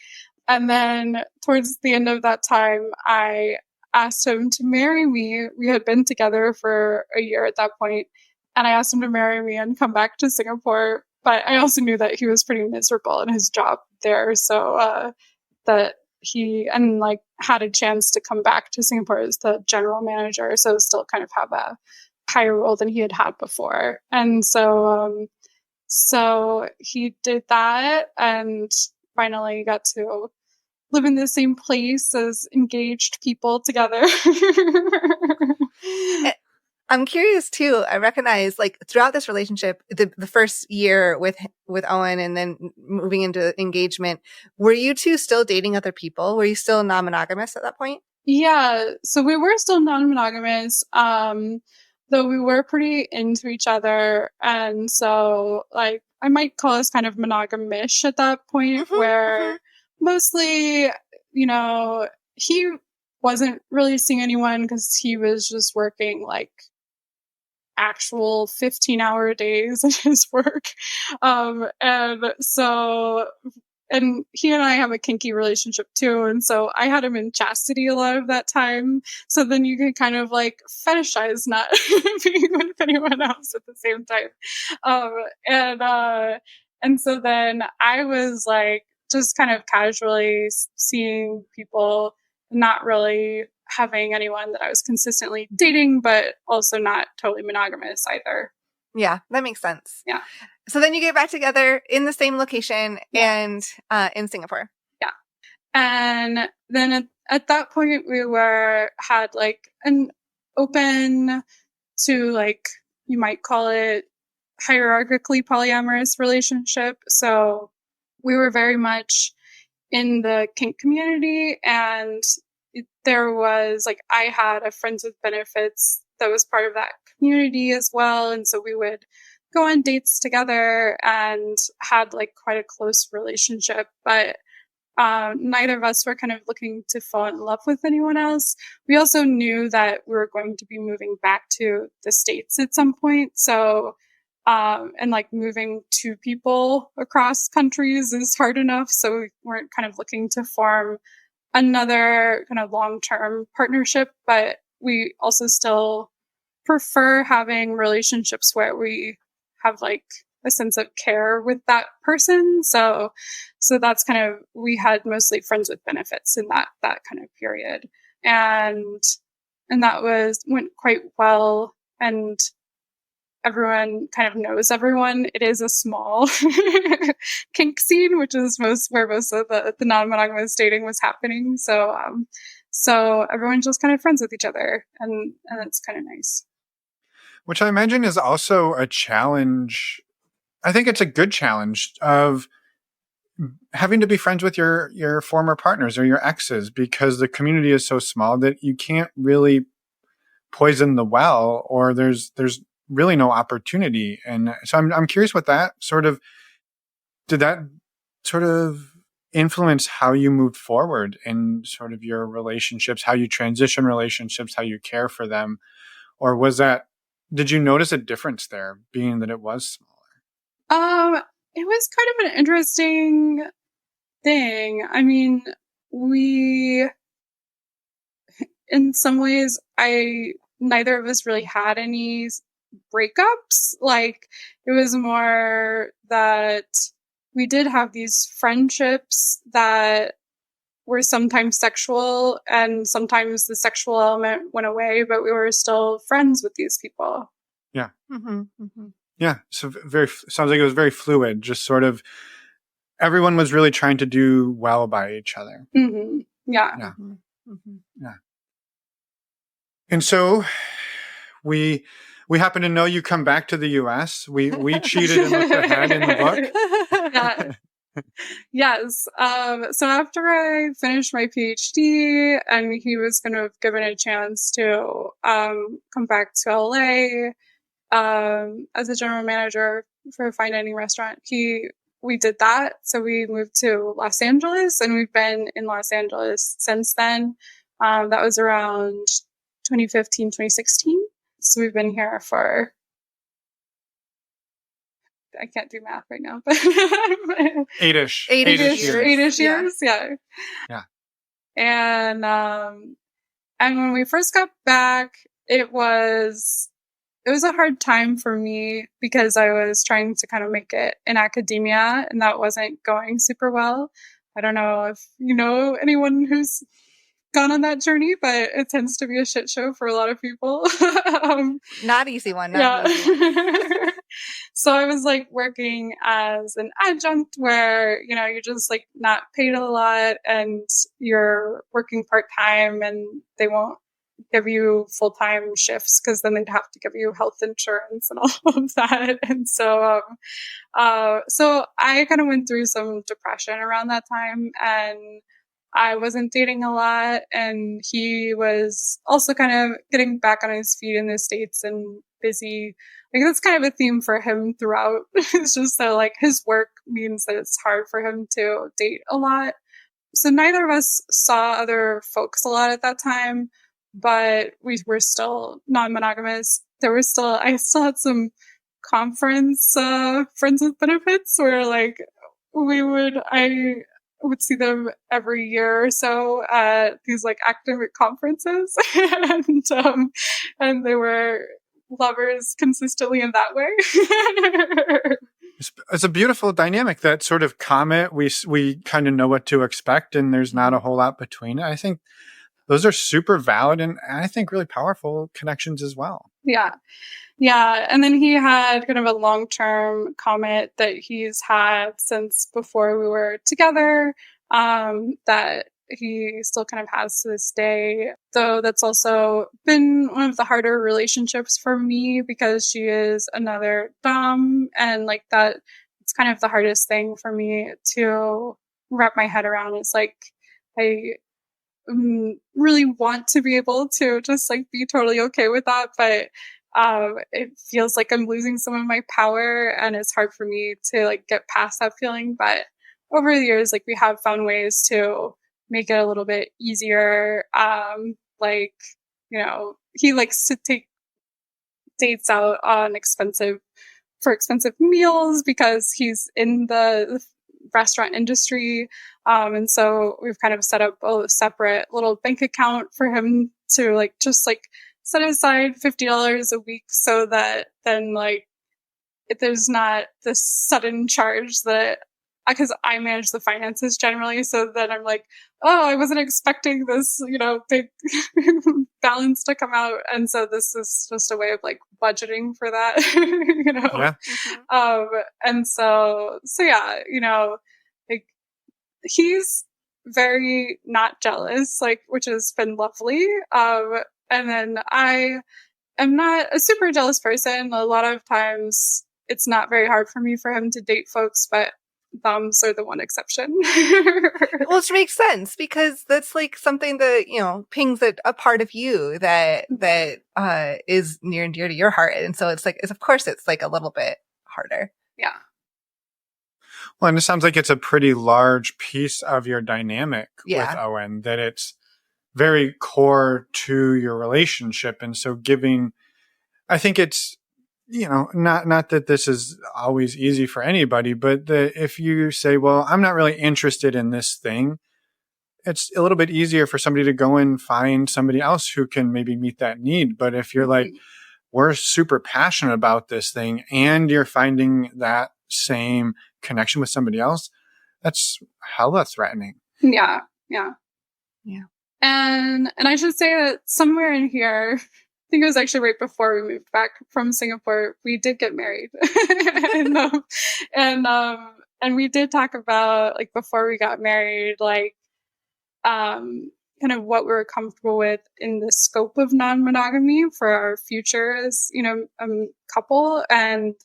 And then towards the end of that time, I asked him to marry me. We had been together for a year at that point, and I asked him to marry me and come back to Singapore. But I also knew that he was pretty miserable in his job there, so that he like had a chance to come back to Singapore as the general manager, so still kind of have a higher role than he had before. And so he did that and finally got to live in the same place as engaged people together. I'm curious too. I recognize like throughout this relationship, the first year with Owen and then moving into engagement, were you two still dating other people? Were you still non-monogamous at that point? Yeah. So we were still non-monogamous, though we were pretty into each other. And so like, I might call us kind of monogamish at that point, where mostly, he wasn't really seeing anyone because he was just working like actual 15-hour days at his work. And he and I have a kinky relationship too. And so I had him in chastity a lot of that time. So then you can kind of like fetishize not being with anyone else at the same time. And so then I was like just kind of casually seeing people, not really having anyone that I was consistently dating, but also not totally monogamous either. Yeah, that makes sense. Yeah. So then you get back together in the same location and in Singapore. Yeah. And then at that point we had like an open to like, you might call it hierarchically polyamorous relationship. So we were very much in the kink community, and there was like, I had a friends with benefits that was part of that community as well. And so we would go on dates together and had like quite a close relationship, but neither of us were kind of looking to fall in love with anyone else. We also knew that we were going to be moving back to the States at some point. So, and like moving two people across countries is hard enough. So we weren't kind of looking to form another kind of long-term partnership, but we also still prefer having relationships where we have like a sense of care with that person. So that's kind of, we had mostly friends with benefits in that kind of period. And that went quite well. And everyone kind of knows everyone. It is a small kink scene, which is where most of the non-monogamous dating was happening. So everyone's just kind of friends with each other, and it's kind of nice. Which I imagine is also a challenge. I think it's a good challenge of having to be friends with your former partners or your exes, because the community is so small that you can't really poison the well, or there's really no opportunity. And so I'm curious what that did that sort of influence how you moved forward in sort of your relationships, how you transition relationships, how you care for them? Or did you notice a difference there, being that it was smaller? It was kind of an interesting thing. I mean, in some ways, neither of us really had any breakups. Like, it was more that we did have these friendships that were sometimes sexual, and sometimes the sexual element went away, but we were still friends with these people. Yeah. Mm-hmm, mm-hmm. Yeah. So sounds like it was very fluid, just sort of everyone was really trying to do well by each other. Mm-hmm. Yeah. Yeah. Mm-hmm. Mm-hmm. Yeah. And so we happen to know you come back to the US. We cheated and looked ahead in the book. Yeah. Yes. So after I finished my PhD and he was kind of given a chance to come back to LA as a general manager for a fine dining restaurant, we did that. So we moved to Los Angeles, and we've been in Los Angeles since then. That was around 2015, 2016. So we've been here for, I can't do math right now, but Eight-ish years. Yeah. Yeah. And when we first got back, it was a hard time for me because I was trying to kind of make it in academia, and that wasn't going super well. I don't know if you know anyone who's gone on that journey, but it tends to be a shit show for a lot of people. Not easy one. So I was like working as an adjunct where, you're just like not paid a lot and you're working part-time, and they won't give you full-time shifts because then they'd have to give you health insurance and all of that. And so I kind of went through some depression around that time, and I wasn't dating a lot, and he was also kind of getting back on his feet in the States and busy. Like, that's kind of a theme for him throughout. It's just that, like, his work means that it's hard for him to date a lot. So neither of us saw other folks a lot at that time, but we were still non-monogamous. I still had some conference friends with benefits where, like, I would see them every year or so at these like academic conferences, and they were lovers consistently in that way. It's a beautiful dynamic, that sort of comet. We kind of know what to expect, and there's not a whole lot between it. I think those are super valid, and I think really powerful connections as well. Yeah. Yeah. And then he had kind of a long-term comment that he's had since before we were together, that he still kind of has to this day. Though that's also been one of the harder relationships for me because she is another dom, and like that, it's kind of the hardest thing for me to wrap my head around. It's like, I really want to be able to just like be totally okay with that, but it feels like I'm losing some of my power, and it's hard for me to like get past that feeling. But over the years, like, we have found ways to make it a little bit easier. Like, he likes to take dates out on expensive meals because he's in the restaurant industry. And so we've kind of set up a separate little bank account for him to like, just like set aside $50 a week so that then like there's not this sudden charge that, because I manage the finances generally. So then I'm like, oh, I wasn't expecting this, big balance to come out. And so this is just a way of like budgeting for that, Yeah. And so yeah, like he's very not jealous, like, which has been lovely. And then I am not a super jealous person. A lot of times it's not very hard for me for him to date folks, but thumbs are the one exception. Which makes sense because that's like something that, pings a part of you that is near and dear to your heart. And so of course it's like a little bit harder. Yeah. Well, and it sounds like it's a pretty large piece of your dynamic Yeah. with Owen, that it's very core to your relationship. And so I think it's, not that this is always easy for anybody, but if you say, well, I'm not really interested in this thing, it's a little bit easier for somebody to go and find somebody else who can maybe meet that need. But if you're like, we're super passionate about this thing and you're finding that same connection with somebody else, that's hella threatening. Yeah. And Yeah. I should say that somewhere in here, I think it was actually right before we moved back from Singapore, we did get married. and we did talk about, like, before we got married, like, kind of what we were comfortable with in the scope of non-monogamy for our future as, couple. And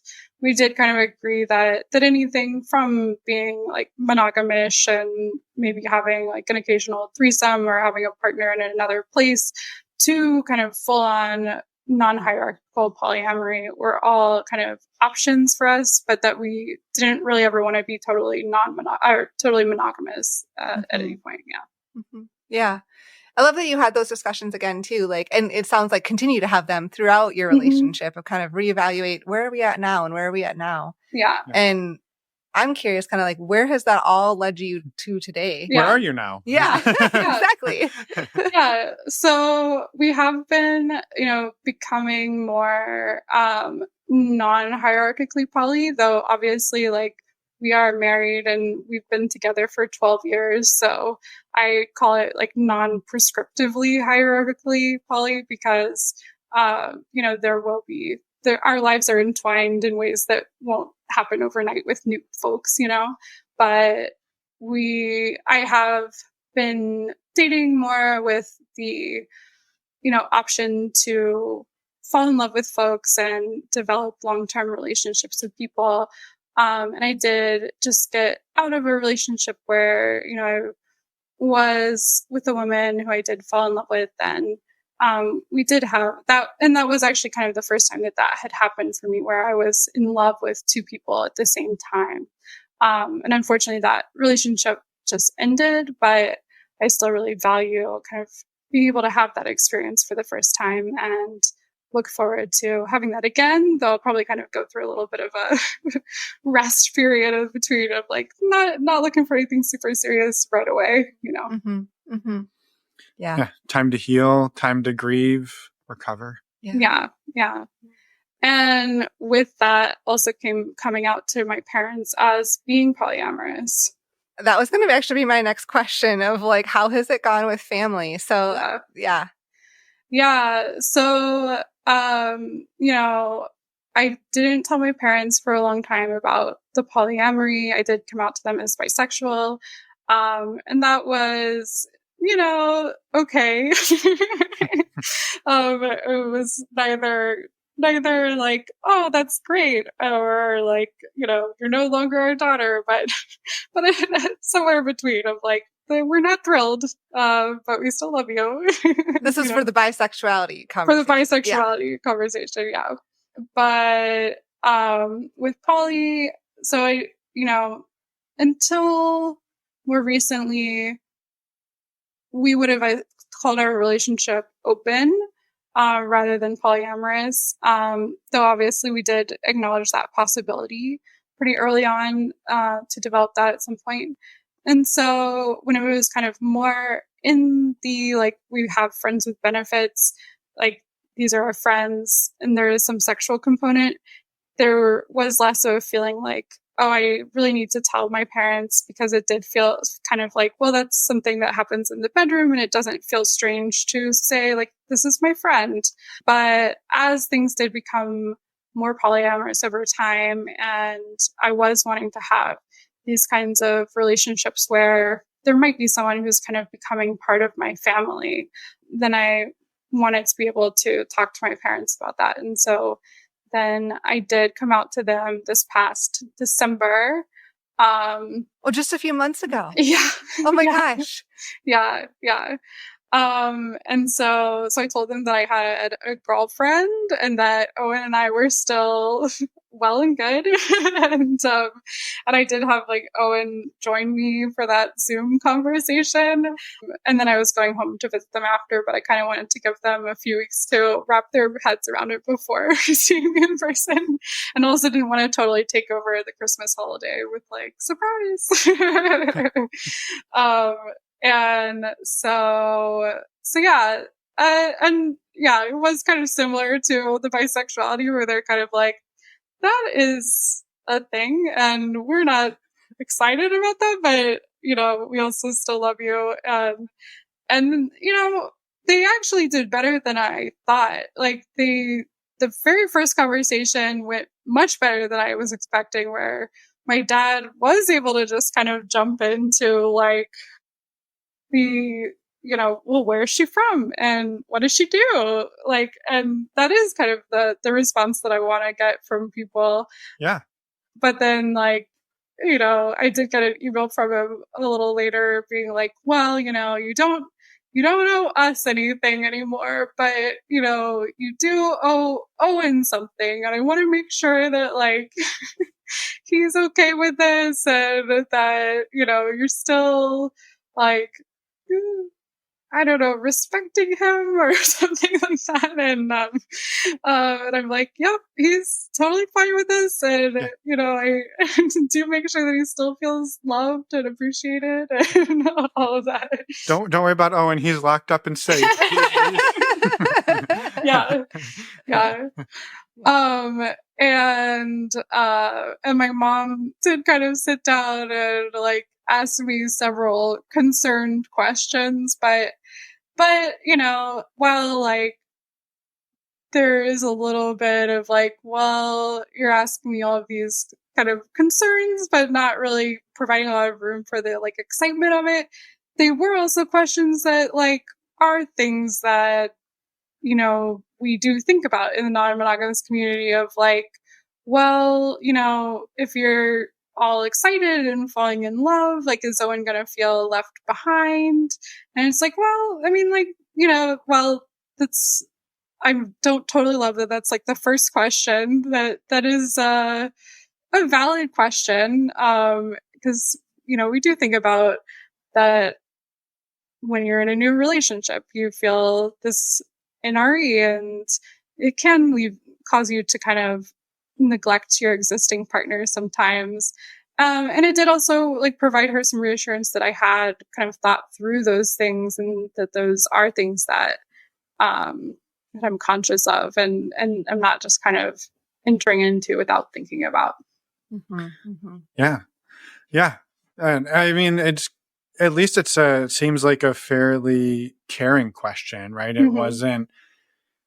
we did kind of agree that anything from being like monogamous and maybe having like an occasional threesome or having a partner in another place to kind of full on non-hierarchical polyamory were all kind of options for us, but that we didn't really ever want to be totally totally monogamous at any point. Yeah. Mm-hmm. Yeah. I love that you had those discussions again too, and it sounds like continue to have them throughout your relationship of kind of reevaluate where are we at now and where are we at now? Yeah. And I'm curious kind of like, where has that all led you to today? Where are you now? Yeah, exactly. Yeah. So we have been, becoming more non-hierarchically poly, though obviously like we are married and we've been together for 12 years. So I call it like non-prescriptively hierarchically poly because, our lives are entwined in ways that won't happen overnight with new folks, but I have been dating more with the, option to fall in love with folks and develop long-term relationships with people. And I did just get out of a relationship where, I was with a woman who I did fall in love with. And we did have that. And that was actually kind of the first time that had happened for me, where I was in love with two people at the same time. And unfortunately, that relationship just ended, but I still really value kind of being able to have that experience for the first time and look forward to having that again, though I'll probably kind of go through a little bit of a rest period in between of like not looking for anything super serious right away, Mm-hmm. Mm-hmm. Yeah. Time to heal, time to grieve, recover. Yeah. And with that also came coming out to my parents as being polyamorous. That was going to actually be my next question of like, how has it gone with family? So yeah. So, I didn't tell my parents for a long time about the polyamory. I did come out to them as bisexual. And that was, okay. It was neither like, oh, that's great, or like, you're no longer our daughter, but somewhere in between of like, we're not thrilled, but we still love you. This is for the bisexuality conversation. For the bisexuality conversation, yeah. But with poly, so I, until more recently, we would have called our relationship open rather than polyamorous. Though obviously we did acknowledge that possibility pretty early on to develop that at some point. And so when it was kind of more in the, like, we have friends with benefits, like these are our friends and there is some sexual component, there was less of a feeling like, oh, I really need to tell my parents, because it did feel kind of like, well, that's something that happens in the bedroom and it doesn't feel strange to say, like, this is my friend. But as things did become more polyamorous over time, and I was wanting to have these kinds of relationships where there might be someone who's kind of becoming part of my family, then I wanted to be able to talk to my parents about that. And so then I did come out to them this past December. Just a few months ago. Yeah. Oh my yeah, gosh. yeah, yeah. And so I told them that I had a girlfriend and that Owen and I were still well and good. And I did have like Owen join me for that Zoom conversation. And then I was going home to visit them after, but I kind of wanted to give them a few weeks to wrap their heads around it before seeing me in person. And also didn't want to totally take over the Christmas holiday with like, surprise. And so yeah, and yeah, it was kind of similar to the bisexuality, where they're kind of like, that is a thing, and we're not excited about that, but we also still love you. And they actually did better than I thought. Like the very first conversation went much better than I was expecting, where my dad was able to just kind of jump into like, well, where is she from and what does she do? Like, and that is kind of the response that I want to get from people. Yeah. But then like, I did get an email from him a little later being like, well, you don't owe us anything anymore, but you do owe Owen something. And I want to make sure that like, he's okay with this, and that, you're still like, I don't know, respecting him or something like that. And I'm like, yep, he's totally fine with this. And, I do make sure that he still feels loved and appreciated and all of that. Don't worry about Owen. He's locked up and safe. Yeah. Yeah. And my mom did kind of sit down and like ask me several concerned questions, but while like there is a little bit of like, well, you're asking me all of these kind of concerns, but not really providing a lot of room for the like excitement of it, they were also questions that like are things that we do think about in the non-monogamous community of like, well, if you're all excited and falling in love, like, is Owen going to feel left behind? And it's like, well, I mean, like, well, I don't totally love that. That's like the first question that is a valid question. Because, we do think about that when you're in a new relationship, you feel this NRE, and it can cause you to kind of neglect your existing partner sometimes. And it did also like provide her some reassurance that I had kind of thought through those things, and that those are things that I'm conscious of, and I'm not just kind of entering into without thinking about. Mm-hmm, mm-hmm. Yeah. Yeah. And I mean, at least it seems like a fairly caring question, right? It Mm-hmm. wasn't,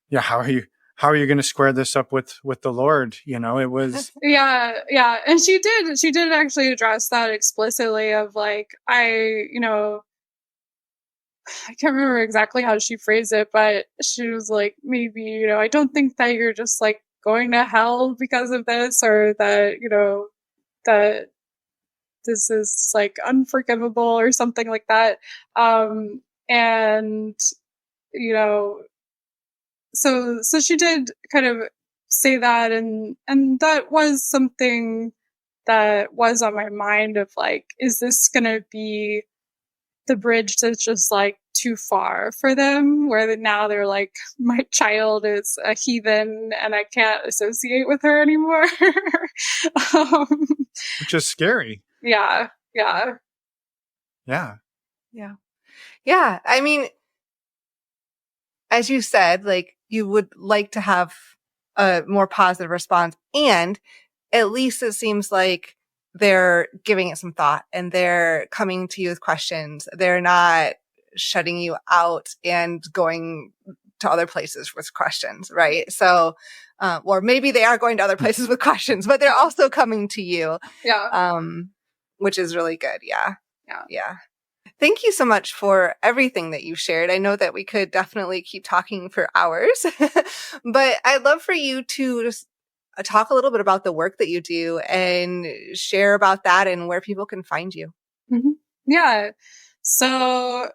yeah, how are you going to square this up with the Lord? It was. Yeah. And she did actually address that explicitly of like, I can't remember exactly how she phrased it, but she was like, maybe, I don't think that you're just like going to hell because of this, or that, that this is like unforgivable or something like that. And, so she did kind of say that, and that was something that was on my mind of like, is this going to be the bridge that's just like too far for them, where now they're like, my child is a heathen and I can't associate with her anymore. Which is scary. Yeah. I mean, as you said, like, you would like to have a more positive response. And at least it seems like they're giving it some thought and they're coming to you with questions. They're not shutting you out and going to other places with questions, right? So, or maybe they are going to other places with questions, but they're also coming to you. Yeah. Which is really good. Yeah. Yeah. Yeah. Thank you so much for everything that you shared. I know that we could definitely keep talking for hours, but I'd love for you to just talk a little bit about the work that you do and share about that and where people can find you. Mm-hmm. Yeah. So,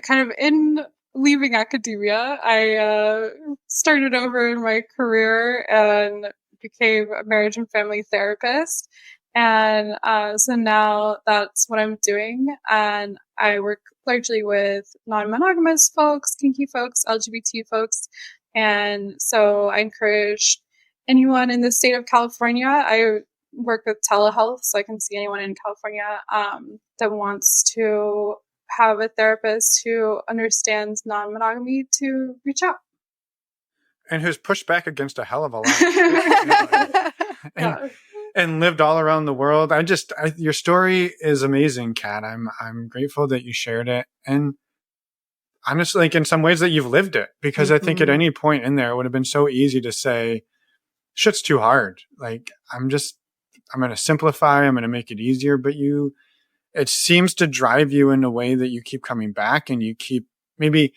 kind of in leaving academia, I started over in my career and became a marriage and family therapist. And so now that's what I'm doing. And I work largely with non-monogamous folks, kinky folks, LGBT folks. And so I encourage anyone in the state of California. I work with telehealth, so I can see anyone in California that wants to have a therapist who understands non-monogamy to reach out. And who's pushed back against a hell of a lot. And lived all around the world. Your story is amazing, Kat. I'm grateful that you shared it. And honestly, like in some ways that you've lived it, because I think at any point in there, it would have been so easy to say, shit's too hard. Like, I'm going to simplify, I'm going to make it easier. But it seems to drive you in a way that you keep coming back and you keep maybe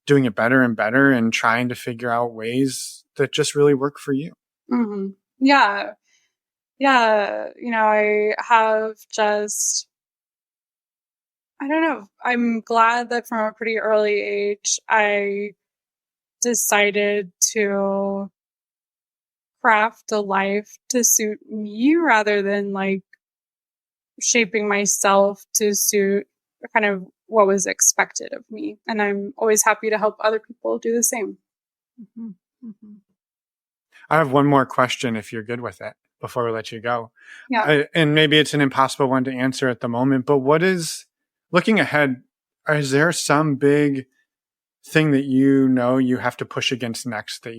doing it better and better and trying to figure out ways that just really work for you. Mm-hmm. Yeah. Yeah. I have just, I don't know. I'm glad that from a pretty early age, I decided to craft a life to suit me rather than like shaping myself to suit kind of what was expected of me. And I'm always happy to help other people do the same. Mm-hmm. Mm-hmm. I have one more question if you're good with it before we let you go. Yeah. And maybe it's an impossible one to answer at the moment, but looking ahead, is there some big thing that you have to push against next that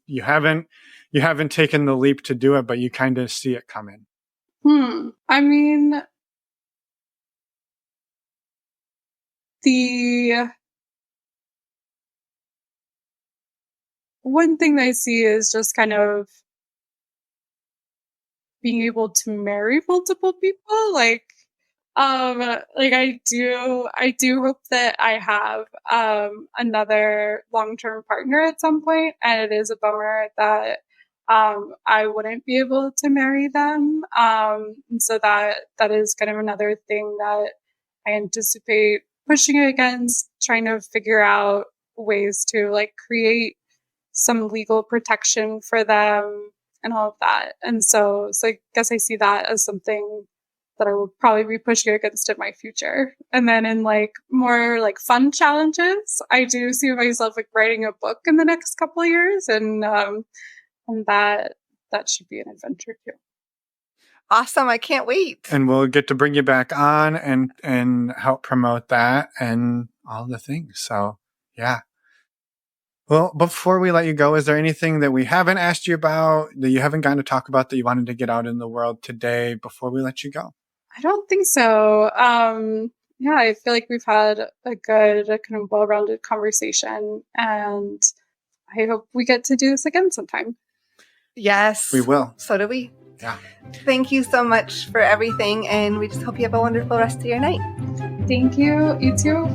you haven't taken the leap to do it, but you kind of see it coming? I mean, the one thing that I see is just kind of being able to marry multiple people. Like I do hope that I have another long-term partner at some point, and it is a bummer that I wouldn't be able to marry them. And so that is kind of another thing that I anticipate pushing against, trying to figure out ways to like create some legal protection for them and all of that. And so I guess I see that as something that I will probably be pushing against in my future. And then in like more like fun challenges, I do see myself like writing a book in the next couple of years, and that should be an adventure too. Awesome. I can't wait. And we'll get to bring you back on and help promote that and all the things. So yeah. Well, before we let you go, is there anything that we haven't asked you about, that you haven't gotten to talk about, that you wanted to get out in the world today before we let you go? I don't think so. Yeah, I feel like we've had a good, kind of well-rounded conversation, and I hope we get to do this again sometime. Yes. We will. So do we. Yeah. Thank you so much for everything, and we just hope you have a wonderful rest of your night. Thank you. You too.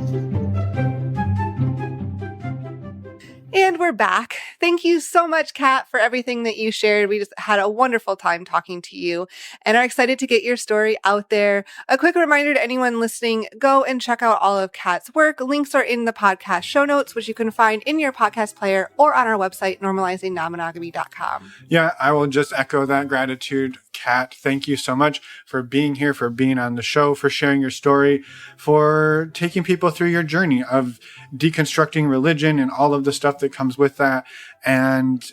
And we're back. Thank you so much, Kat, for everything that you shared. We just had a wonderful time talking to you and are excited to get your story out there. A quick reminder to anyone listening, go and check out all of Kat's work. Links are in the podcast show notes, which you can find in your podcast player or on our website, normalizingnonmonogamy.com. Yeah, I will just echo that gratitude, Kat. Thank you so much for being here, for being on the show, for sharing your story, for taking people through your journey of deconstructing religion and all of the stuff that comes with that, and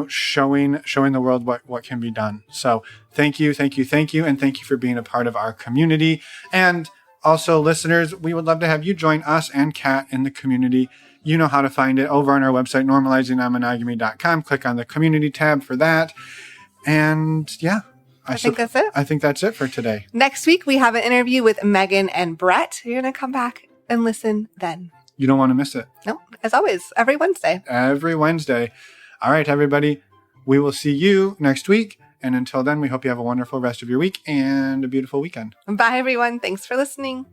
showing the world what can be done. So thank you, and thank you for being a part of our community. And also, listeners, we would love to have you join us and Kat in the community. You know how to find it over on our website, normalizingnonmonogamy.com. Click on the community tab for that. And yeah, I think that's it. I think that's it for today. Next week, we have an interview with Megan and Brett. You're going to come back and listen then. You don't want to miss it. No, as always, every Wednesday. Every Wednesday. All right, everybody. We will see you next week. And until then, we hope you have a wonderful rest of your week and a beautiful weekend. Bye, everyone. Thanks for listening.